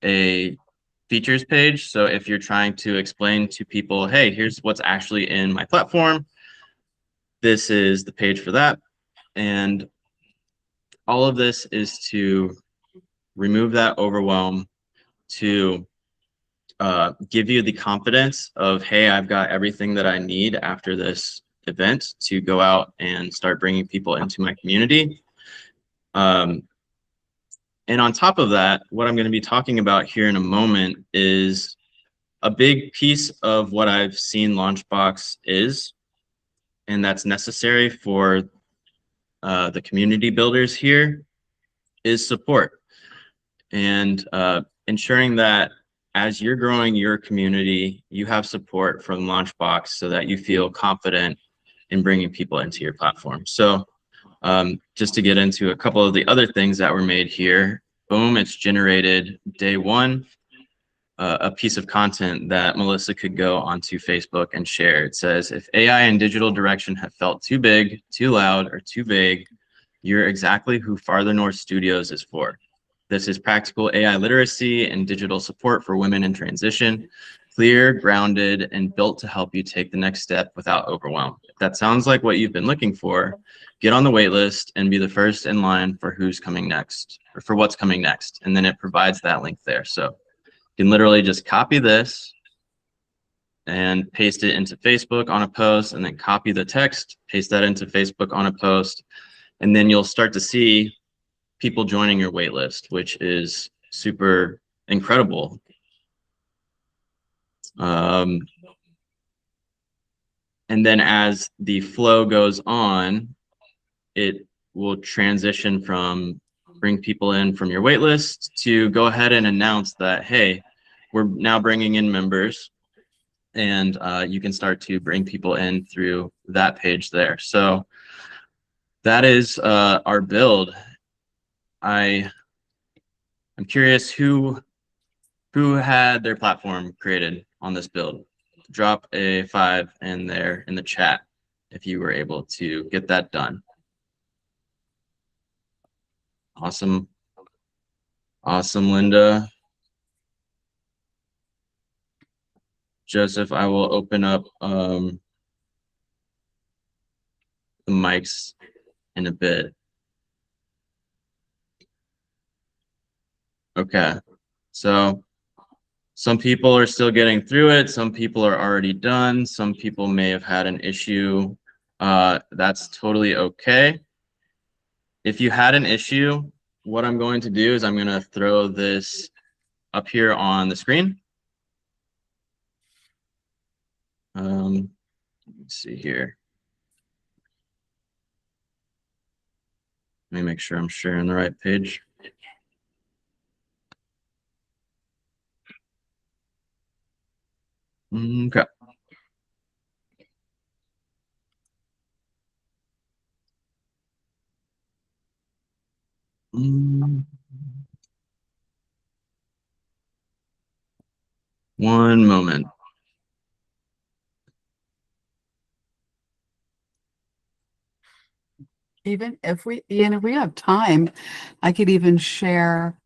a features page. So if you're trying to explain to people, hey, here's what's actually in my platform, this is the page for that. And all of this is to remove that overwhelm, to give you the confidence of, hey, I've got everything that I need after this event to go out and start bringing people into my community. And on top of that, what I'm going to be talking about here in a moment is a big piece of what I've seen Launchbox is, and that's necessary for the community builders here, is support. And ensuring that as you're growing your community, you have support from Launchbox so that you feel confident in bringing people into your platform. So just to get into a couple of the other things that were made here, boom, it's generated day 1, a piece of content that Melissa could go onto Facebook and share. It says, if AI and digital direction have felt too big, too loud, or too vague, you're exactly who Farther North Studios is for. This is practical AI literacy and digital support for women in transition, clear, grounded, and built to help you take the next step without overwhelm. If that sounds like what you've been looking for, get on the wait list and be the first in line for who's coming next, or for what's coming next. And then it provides that link there. So you can literally just copy this and paste it into Facebook on a post, and then copy the text, paste that into Facebook on a post, and then you'll start to see people joining your wait list, which is super incredible. And then as the flow goes on, it will transition from bring people in from your wait list to go ahead and announce that, hey, we're now bringing in members, and you can start to bring people in through that page there. So that is our build. I'm curious who had their platform created on this build. Drop a 5 in there in the chat if you were able to get that done. Awesome. Awesome, Linda. Joseph, I will open up the mics in a bit. Okay, so some people are still getting through it. Some people are already done. Some people may have had an issue. That's totally okay. If you had an issue, what I'm going to do is I'm going to throw this up here on the screen. Let's see here. Let me make sure I'm sharing the right page. Okay. One moment.
Even if we have time, I could even share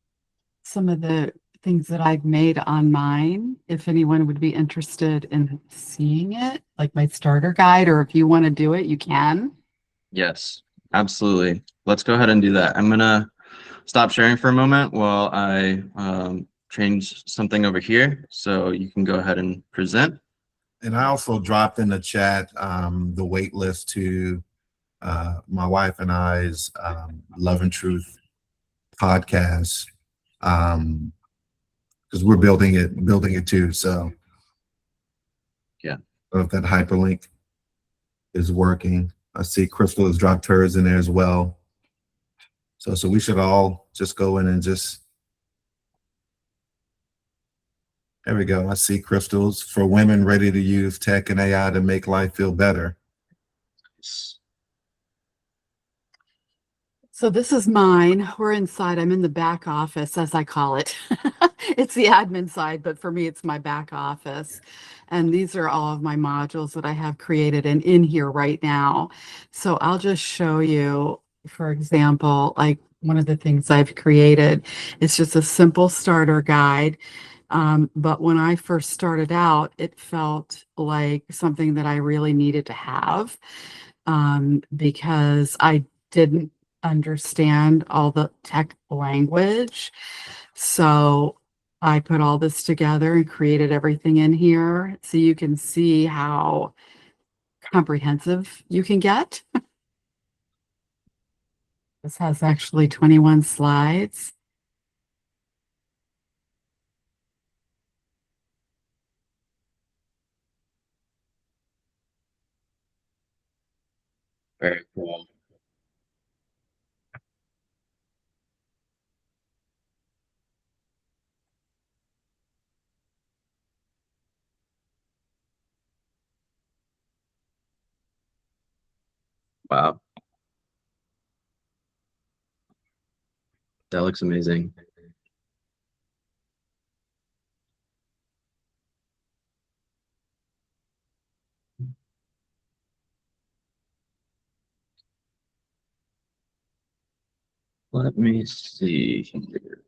some of the things that I've made on mine, if anyone would be interested in seeing it, like my starter guide, or if you want to do it, you can.
Yes, absolutely. Let's go ahead and do that. I'm gonna stop sharing for a moment while I change something over here so you can go ahead and present.
And I also dropped in the chat the wait list to my wife and I's Love and Truth podcast, because we're building it too. So
yeah,
I don't know if that hyperlink is working. I see Crystal has dropped hers in there as well. So we should all just go in and just, there we go. I see Crystal's for women ready to use tech and AI to make life feel better.
So this is mine. We're inside. I'm in the back office, as I call it. It's the admin side, but for me, it's my back office. And these are all of my modules that I have created and in here right now. So I'll just show you, for example, like one of the things I've created is just a simple starter guide. But when I first started out, it felt like something that I really needed to have, because I didn't understand all the tech language. So I put all this together and created everything in here so you can see how comprehensive you can get. This has actually 21 slides.
Very cool. Wow, that looks amazing. Let me see here.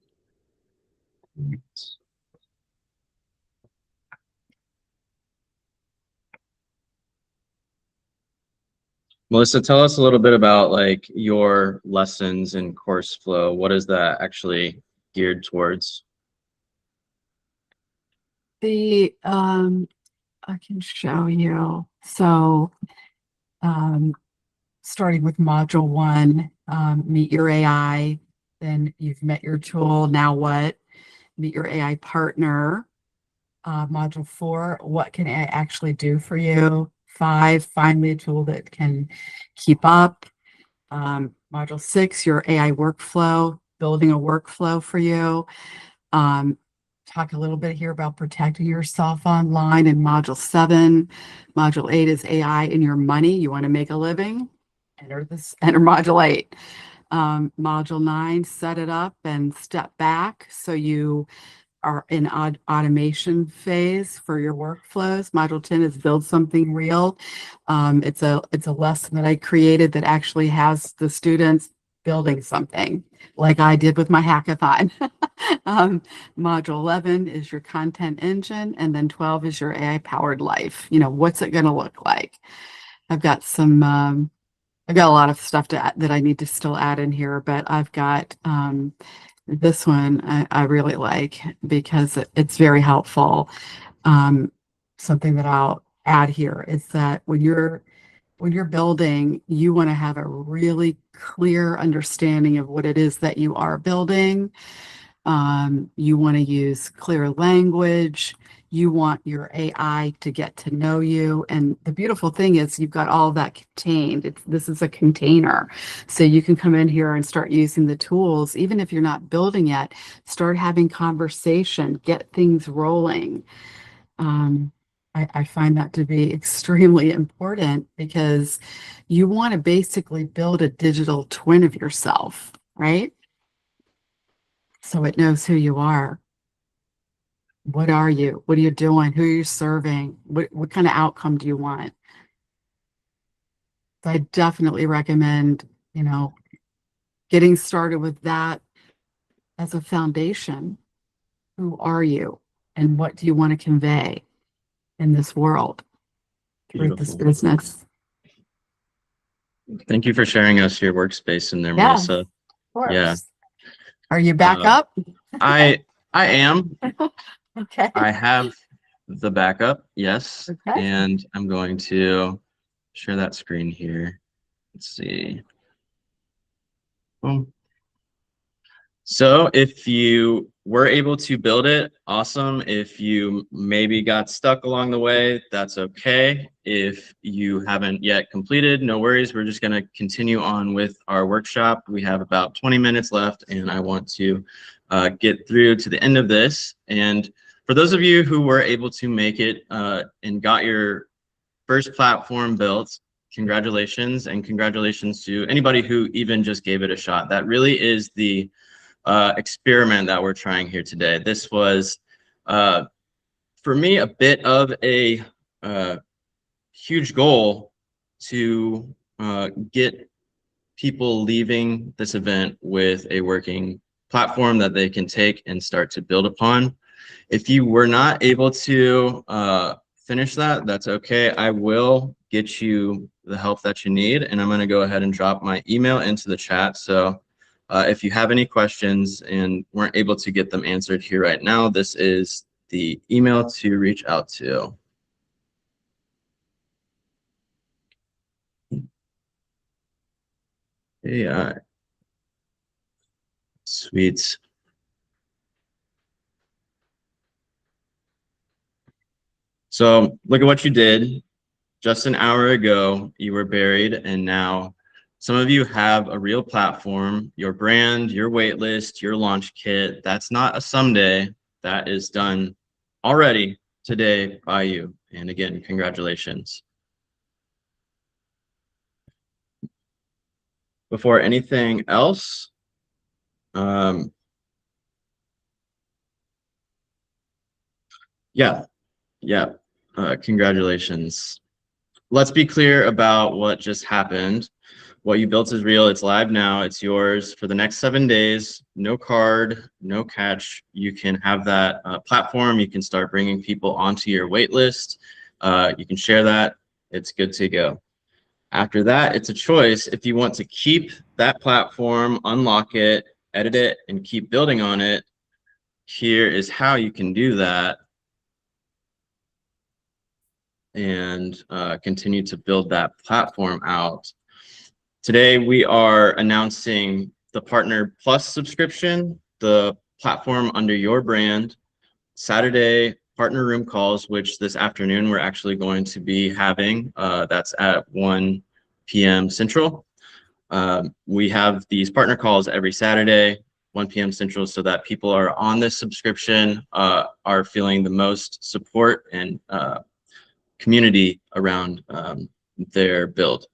Melissa, tell us a little bit about like your lessons and course flow. What is that actually geared towards?
I can show you. So, starting with module 1, meet your AI, then you've met your tool. Now what? Meet your AI partner. Module 4, what can AI actually do for you? 5, find me a tool that can keep up. Module 6, your AI workflow, building a workflow for you. talk a little bit here about protecting yourself online in Module 7. Module 8 is AI in your money. You want to make a living? Enter Module 8. Module 9, set it up and step back so you are in automation phase for your workflows. Module 10 is build something real. It's a lesson that I created that actually has the students building something like I did with my hackathon. Module 11 is your content engine, and then 12 is your AI powered life. What's it going to look like? I've got I've got a lot of stuff that I need to still add in here, but I've got this one I really like because it's very helpful. Something that I'll add here is that when you're building, you want to have a really clear understanding of what it is that you are building. You want to use clear language. You want your AI to get to know you. And the beautiful thing is you've got all of that contained. This is a container. So you can come in here and start using the tools. Even if you're not building yet, start having conversation, get things rolling. I find that to be extremely important because you want to basically build a digital twin of yourself, right? So it knows who you are. What are you? What are you doing? Who are you serving? What kind of outcome do you want? So I definitely recommend, getting started with that as a foundation. Who are you? And what do you want to convey in this world through this
Beautiful.
business?
Thank you for sharing us your workspace in there,
Yes,
Melissa.
of course.
Yeah.
Are you back up?
I am.
Okay.
I have the backup, yes.
Okay.
And I'm going to share that screen here. Let's see. Boom. So if you were able to build it, awesome. If you maybe got stuck along the way, that's okay. If you haven't yet completed, no worries. We're just going to continue on with our workshop. We have about 20 minutes left, and I want to get through to the end of this. And for those of you who were able to make it and got your first platform built, congratulations, and congratulations to anybody who even just gave it a shot. That really is the experiment that we're trying here today. This was, for me, a bit of a huge goal to get people leaving this event with a working platform that they can take and start to build upon. If you were not able to finish that, that's okay. I will get you the help that you need, and I'm going to go ahead and drop my email into the chat. So if you have any questions and weren't able to get them answered here right now, this is the email to reach out to. Yeah. Sweet. So look at what you did. Just an hour ago, you were buried, and now some of you have a real platform, your brand, your wait list, your launch kit. That's not a someday. That is done already today by you. And again, congratulations. Before anything else, congratulations. Let's be clear about what just happened. What you built is real. It's live now. It's yours for the next 7 days. No card, no catch. You can have that platform. You can start bringing people onto your wait list. You can share that. It's good to go. After that, it's a choice. If you want to keep that platform, unlock it, edit it, and keep building on it, here is how you can do that and continue to build that platform out. Today, we are announcing the Partner Plus subscription, the platform under your brand. Saturday, partner room calls, which this afternoon we're actually going to be having. That's at 1 p.m. Central. We have these partner calls every Saturday. 1 p.m. Central, so that people are on this subscription are feeling the most support and community around their build.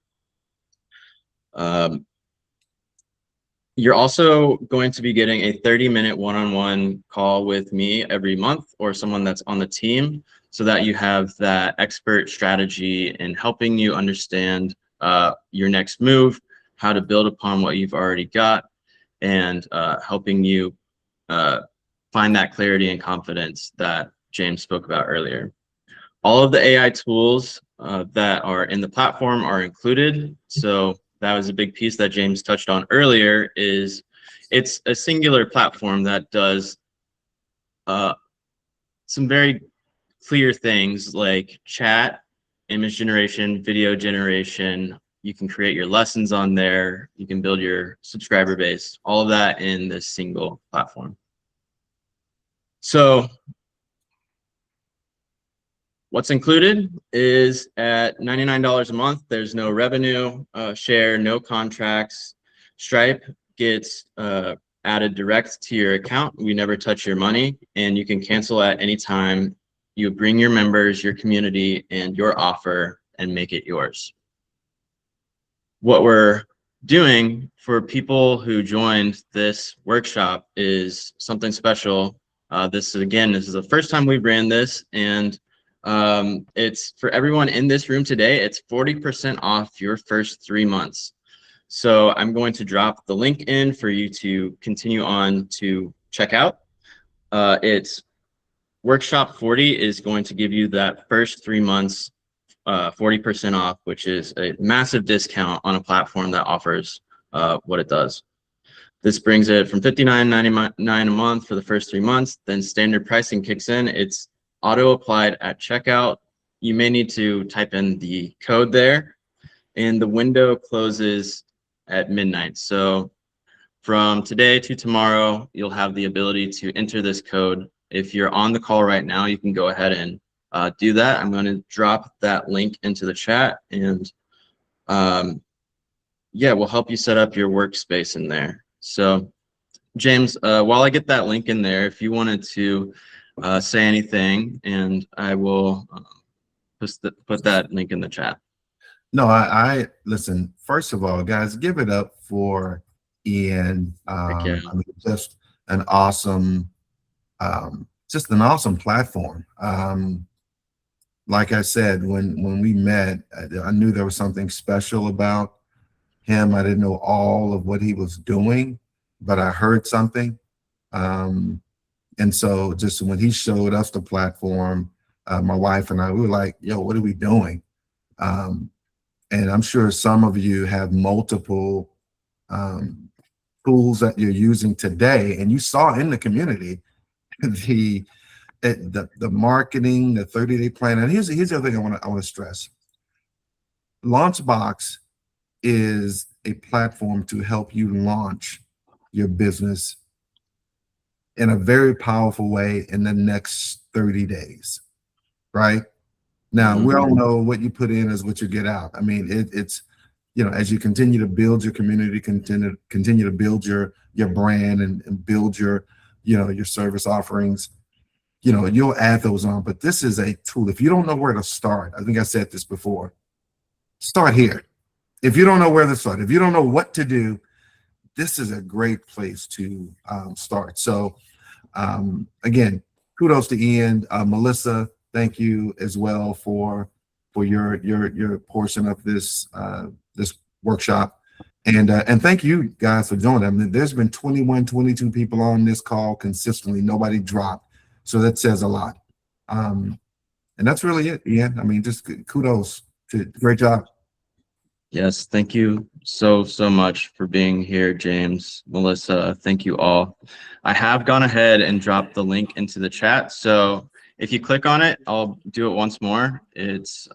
You're also going to be getting a 30-minute one-on-one call with me every month, or someone that's on the team, so that you have that expert strategy in helping you understand your next move, how to build upon what you've already got, and helping you find that clarity and confidence that James spoke about earlier. All of the AI tools that are in the platform are included. So that was a big piece that James touched on earlier. Is it's a singular platform that does some very clear things like chat, image generation, video generation. You can create your lessons on there. You can build your subscriber base, all of that in this single platform. So what's included is at $99 a month, there's no revenue share, no contracts. Stripe gets added direct to your account. We never touch your money, and you can cancel at any time. You bring your members, your community, and your offer and make it yours. What we're doing for people who joined this workshop is something special. This is the first time we ran this, and it's for everyone in this room today. It's 40% off your first 3 months. So I'm going to drop the link in for you to continue on to check out. It's Workshop 40 is going to give you that first 3 months 40% off, which is a massive discount on a platform that offers what it does. This brings it from $59.99 a month for the first 3 months. Then standard pricing kicks in. It's auto applied at checkout. You may need to type in the code there, and the window closes at midnight. So from today to tomorrow, you'll have the ability to enter this code. If you're on the call right now, you can go ahead and do that. I'm going to drop that link into the chat, and yeah, we'll help you set up your workspace in there. So James, while I get that link in there, if you wanted to say anything, and I will put that link in the chat.
No, I listen. First of all, guys, give it up for Ian.
Heck yeah.
I mean, just an awesome platform. Like I said, when we met, I knew there was something special about him. I didn't know all of what he was doing, but I heard something. And so just when he showed us the platform, my wife and I, we were like, yo, what are we doing? And I'm sure some of you have multiple tools that you're using today, and you saw in the community the marketing, the 30-day plan. And here's the other thing I want to stress. Launchbox is a platform to help you launch your business in a very powerful way in the next 30 days, right? Now, we all know what you put in is what you get out. I mean, it's, you know, as you continue to build your community, continue to build your brand and build your, you know, your service offerings, you know, you'll add those on. But this is a tool. If you don't know where to start, I think I said this before, start here. If you don't know where to start, if you don't know what to do, this is a great place to start. So again, kudos to Ian. Melissa, thank you as well for your portion of this this workshop, and thank you guys for joining. I mean, there's been 21, 22 people on this call consistently. Nobody dropped, so that says a lot. And that's really it, Ian. I mean, just kudos to great job.
Yes, thank you so much for being here, James, Melissa. Thank you all. I have gone ahead and dropped the link into the chat. So if you click on it, I'll do it once more. It's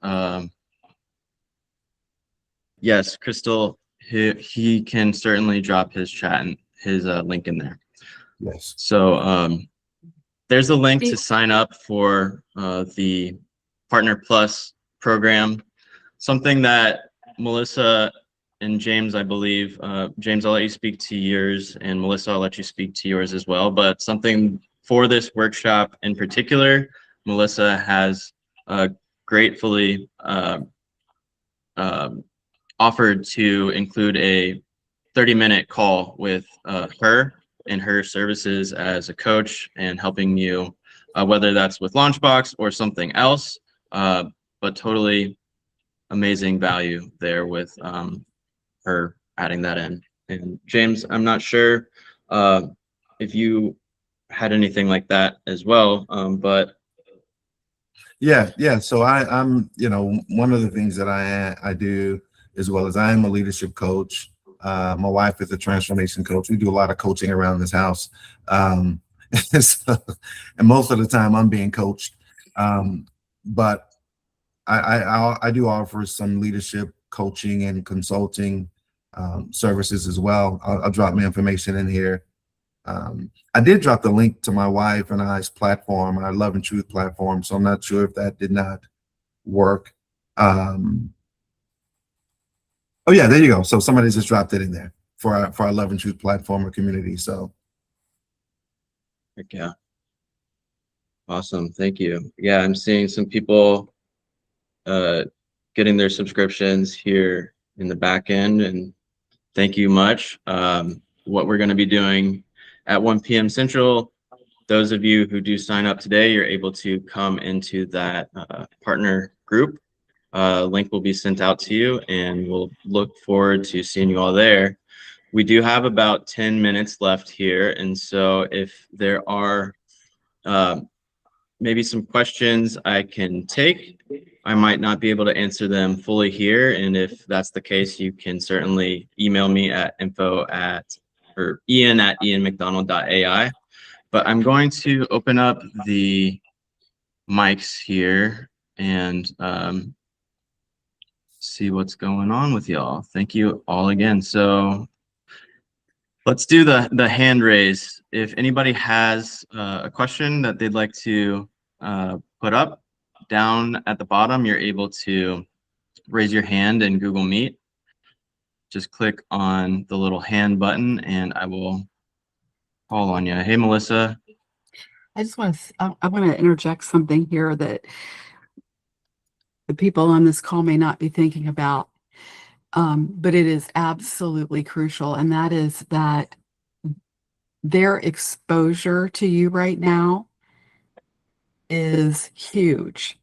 yes, Crystal. He can certainly drop his chat and his link in there.
Yes.
So there's a link to sign up for the Partner Plus program. Something that Melissa and James, I believe, James, I'll let you speak to yours, and Melissa, I'll let you speak to yours as well. But something for this workshop in particular, Melissa has gratefully offered to include a 30-minute call with her and her services as a coach and helping you, whether that's with Launchbox or something else, but totally amazing value there with her adding that in. And James, I'm not sure if you had anything like that as well, but
Yeah. So I'm, one of the things that I do, as well as I am a leadership coach. My wife is a transformation coach. We do a lot of coaching around this house. So, and most of the time I'm being coached. But I do offer some leadership coaching and consulting services as well. I'll drop my information in here. I did drop the link to my wife and I's platform, our Love and Truth platform. So I'm not sure if that did not work. Oh yeah, there you go. So somebody just dropped it in there for our Love and Truth platform or community. So
yeah, awesome. Thank you. Yeah, I'm seeing some people getting their subscriptions here in the back end, and thank you much. What we're going to be doing at 1 p.m. Central, those of you who do sign up today, you're able to come into that partner group. Link will be sent out to you, and we'll look forward to seeing you all there. We do have about 10 minutes left here, and so if there are maybe some questions I can take, I might not be able to answer them fully here, and if that's the case, you can certainly email me at ian@ianmcdonald.ai. But I'm going to open up the mics here and see what's going on with y'all. Thank you all again. So let's do the hand raise. If anybody has a question that they'd like to put up, down at the bottom, you're able to raise your hand in Google Meet. Just click on the little hand button and I will call on you. Hey, Melissa.
I just want to, I want to interject something here that the people on this call may not be thinking about, but it is absolutely crucial. And that is that their exposure to you right now is huge.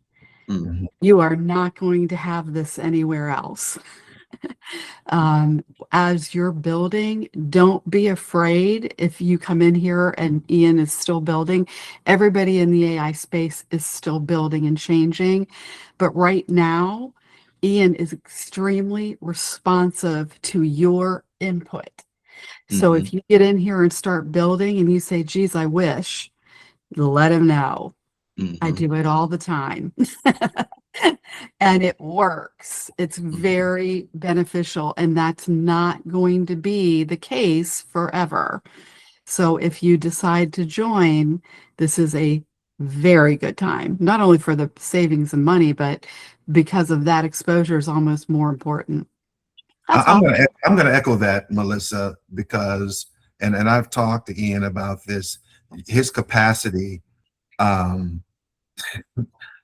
Mm.
You are not going to have this anywhere else. As you're building, don't be afraid if you come in here and Ian is still building. Everybody in the AI space is still building and changing. But right now, Ian is extremely responsive to your input. So if you get in here and start building and you say, geez, I wish, let him know. I do it all the time. And it works. It's very beneficial, and that's not going to be the case forever. So if you decide to join, this is a very good time, not only for the savings and money, but because of that exposure is almost more important. That's all.
I'm gonna echo that, Melissa, because and I've talked to Ian about this. His capacity,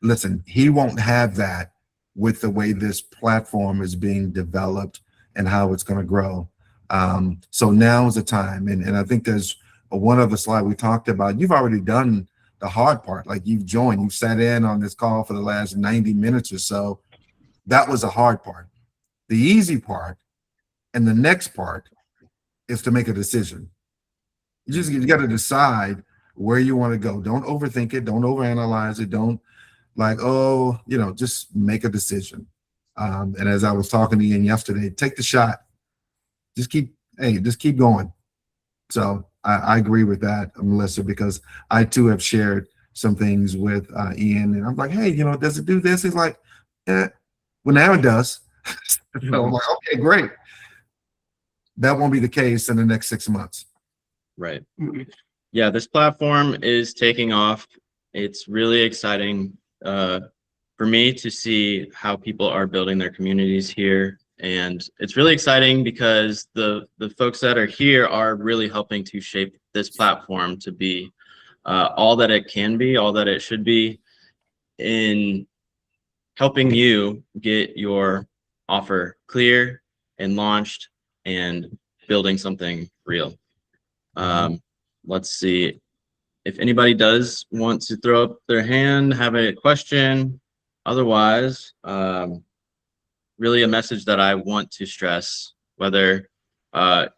listen, he won't have that with the way this platform is being developed and how it's going to grow. So now is the time, and I think there's one other slide we talked about. You've already done the hard part, like you've joined, you've sat in on this call for the last 90 minutes or so. That was the hard part. The easy part and the next part is to make a decision. You got to decide where you want to go. Don't overthink it. Don't overanalyze it. Don't just make a decision. And as I was talking to Ian yesterday, take the shot. Just keep going. So I agree with that, Melissa, because I too have shared some things with Ian, and I'm like, hey, does it do this? He's like, well, now it does. So I'm like, okay, great. That won't be the case in the next 6 months.
Right. Yeah, this platform is taking off. It's really exciting for me to see how people are building their communities here. And it's really exciting because the folks that are here are really helping to shape this platform to be all that it can be, all that it should be, in helping you get your offer clear and launched and building something real. Let's see if anybody does want to throw up their hand, have a question. Otherwise, really a message that I want to stress, whether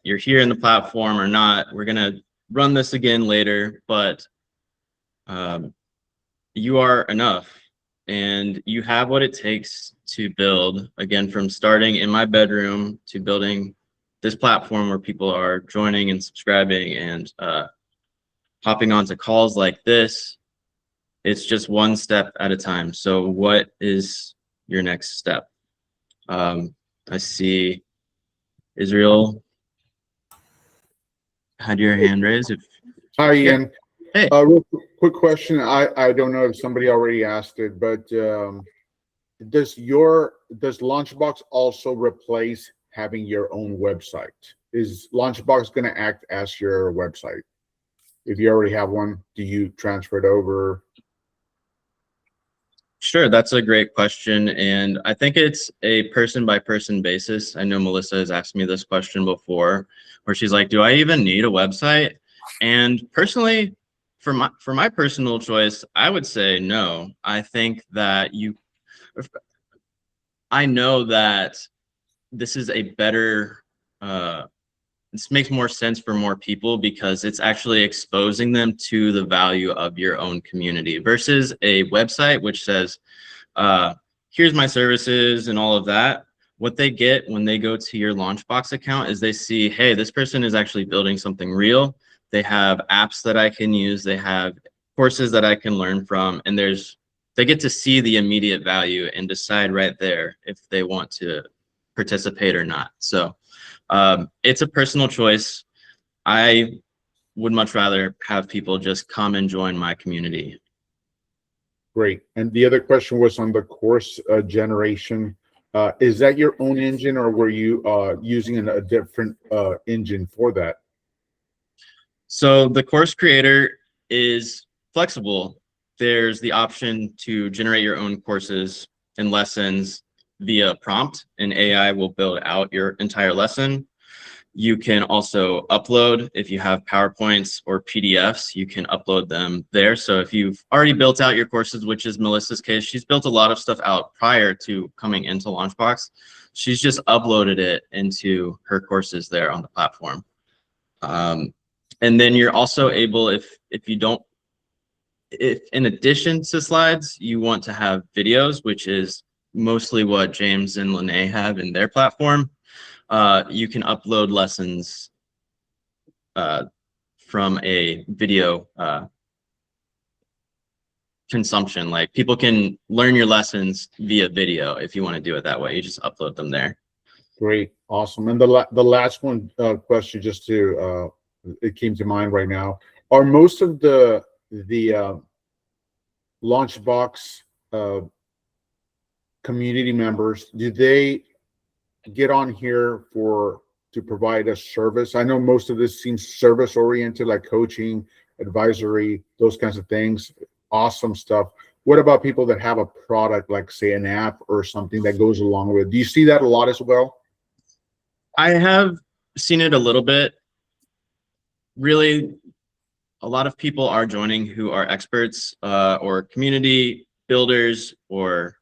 you're here in the platform or not, we're gonna run this again later, but you are enough and you have what it takes to build, again, from starting in my bedroom to building this platform where people are joining and subscribing and hopping onto calls like this. It's just one step at a time. So what is your next step? I see Israel had your hand raised.
Hi, Ian.
Hey.
Real quick question. I don't know if somebody already asked it, but does Launchbox also replace having your own website? Is Launchbox going to act as your website? If you already have one, do you transfer it over?
Sure, that's a great question. And I think it's a person by person basis. I know Melissa has asked me this question before, where she's like, do I even need a website? And personally, for my personal choice, I would say no. I think that I know that this is a better, this makes more sense for more people because it's actually exposing them to the value of your own community versus a website which says, here's my services and all of that. What they get when they go to your Launchbox account is they see, hey, this person is actually building something real. They have apps that I can use. They have courses that I can learn from. And they get to see the immediate value and decide right there if they want to participate or not. So it's a personal choice. I would much rather have people just come and join my community.
Great. And the other question was on the course generation. Is that your own engine, or were you using a different engine for that?
So the course creator is flexible. There's the option to generate your own courses and lessons via prompt, and AI will build out your entire lesson. You can also upload, if you have PowerPoints or PDFs, you can upload them there. So if you've already built out your courses, which is Melissa's case, she's built a lot of stuff out prior to coming into Launchbox. She's just uploaded it into her courses there on the platform. And then you're also able, if in addition to slides, you want to have videos, which is mostly what James and Lene have in their platform. You can upload lessons from a video consumption. Like people can learn your lessons via video if you want to do it that way. You just upload them there.
Great, awesome. And the last one question, just to it came to mind right now. Are most of the Launchbox community members, do they get on here to provide a service? I know most of this seems service oriented, like coaching, advisory, those kinds of things. Awesome stuff. What about people that have a product, like say an app or something that goes along with it? Do you see that a lot as well?
I have seen it a little bit. Really, a lot of people are joining who are experts or community builders or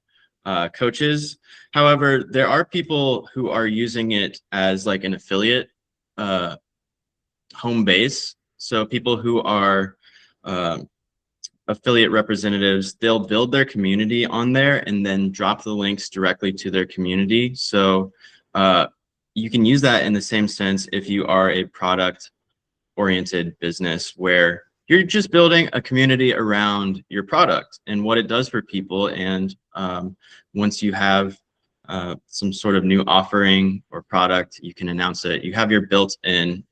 coaches. However, there are people who are using it as like an affiliate home base. So people who are affiliate representatives, they'll build their community on there and then drop the links directly to their community. So you can use that in the same sense if you are a product oriented business where you're just building a community around your product and what it does for people. And once you have some sort of new offering or product, you can announce it. You have your built-in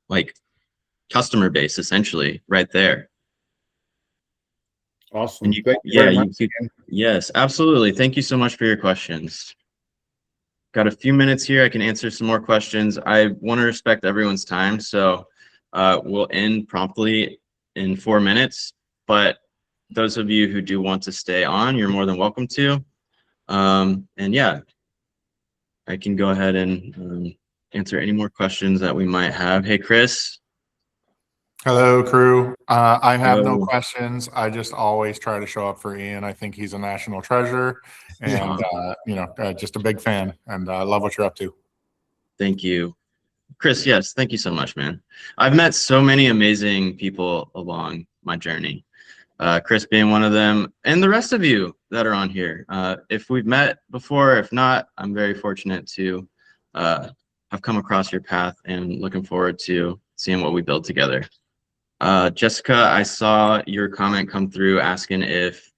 like customer base essentially right there.
Awesome.
And yes, absolutely. Thank you so much for your questions. got a few minutes here. I can answer some more questions. I want to respect everyone's time, so we'll end promptly in 4 minutes. But those of you who do want to stay on, you're more than welcome to. And yeah, I can go ahead and answer any more questions that we might have. Hey, Chris.
Hello, crew. I have no
Hello.
questions. I just always try to show up for Ian. I think he's a national treasure, and just a big fan. And I love what you're up to.
Thank you. Chris, yes, thank you so much, man. I've met so many amazing people along my journey. Chris being one of them, and the rest of you that are on here. If we've met before, if not, I'm very fortunate to have come across your path and looking forward to seeing what we build together. Jessica, I saw your comment come through asking if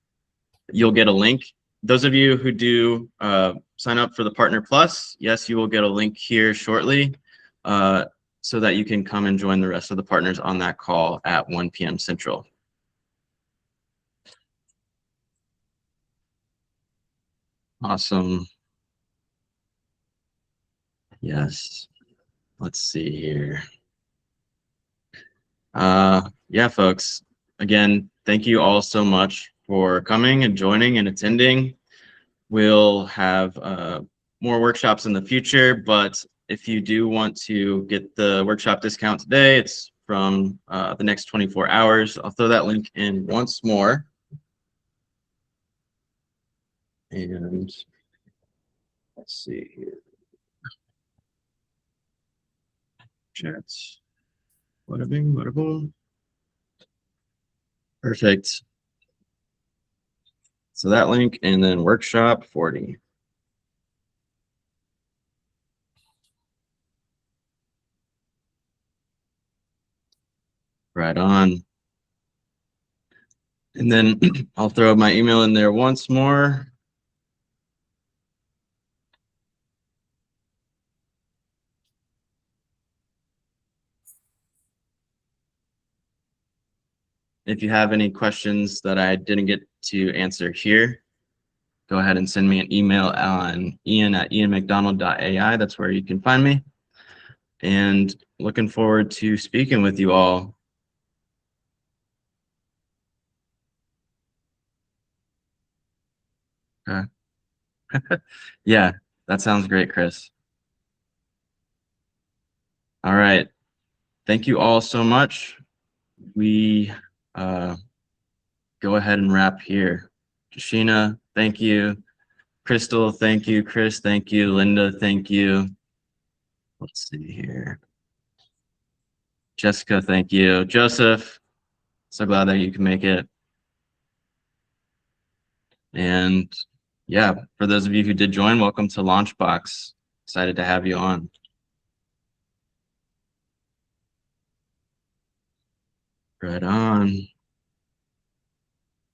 you'll get a link. Those of you who do sign up for the Partner Plus, yes, you will get a link here shortly so that you can come and join the rest of the partners on that call at 1 p.m. Central. Awesome. Yes. Let's see here. Yeah, folks. Again, thank you all so much for coming and joining and attending. We'll have more workshops in the future, but if you do want to get the workshop discount today, it's from the next 24 hours. I'll throw that link in once more. And let's see here. Chats. Bada bing, bada boom. Perfect. So that link and then workshop 40. Right on. And then I'll throw my email in there once more. If you have any questions that I didn't get to answer here, go ahead and send me an email on ian@ianmcdonald.ai. That's where you can find me. And looking forward to speaking with you all. Okay. Yeah, that sounds great, Chris. All right. Thank you all so much. We go ahead and wrap here. Sheena, thank you. Crystal, thank you. Chris, thank you. Linda, thank you. Let's see here. Jessica, thank you. Joseph, so glad that you can make it. And yeah, for those of you who did join, welcome to Launchbox. Excited to have you on. Right on.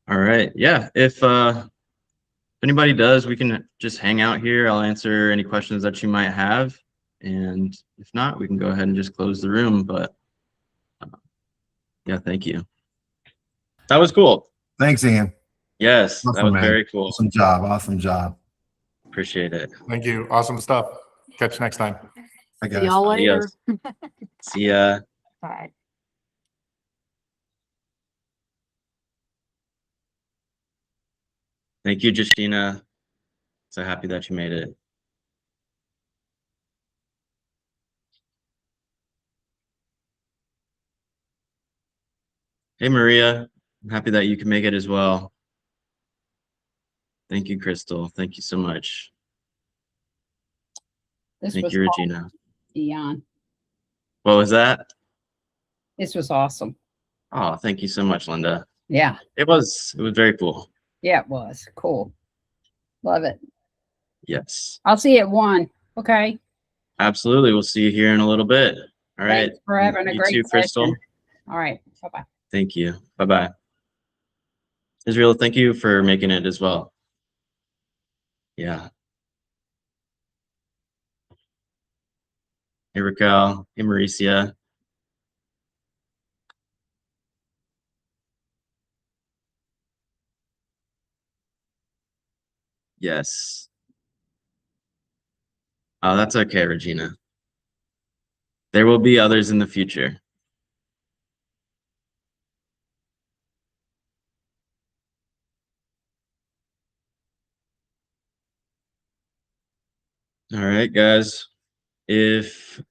All right. Yeah, if anybody does, we can just hang out here. I'll answer any questions that you might have. And if not, we can go ahead and just close the room. But yeah, thank you. That was cool.
Thanks, Ian.
Yes, that
Awesome,
was
man.
very cool.
Awesome job. Awesome job.
Appreciate it.
Thank you. Awesome stuff. Catch you next time.
Bye,
See
guys.
y'all later.
Adios. See ya.
Bye.
Thank you, Justina. So happy that you made it. Hey, Maria. I'm happy that you can make it as well. Thank you, Crystal. Thank you so much.
This
Thank
was
you,
awesome,
Regina.
Dion.
What was that?
This was awesome.
Oh, thank you so much, Linda.
Yeah.
It was very cool.
Yeah, it was. Cool. Love it.
Yes,
I'll see you at 1. Okay.
absolutely. We'll see you here in a little bit. All right.
Thanks for having a
You
great
too, Crystal.
session. All right. Bye-bye.
Thank you. Bye-bye. Israel, thank you for making it as well. Yeah. Hey, Raquel. Hey, Mauricia. Yes. Oh, that's okay, Regina. There will be others in the future. All right, guys. If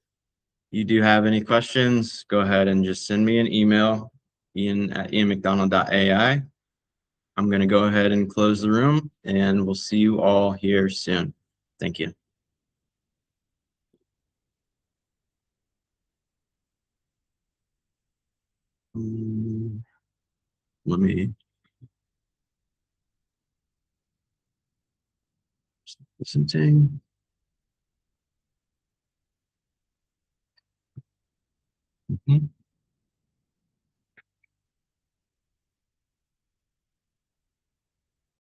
you do have any questions, go ahead and just send me an email, ian@ianmcdonald.ai. I'm going to go ahead and close the room, and we'll see you all here soon. Thank you. Let me presenting. Mhm.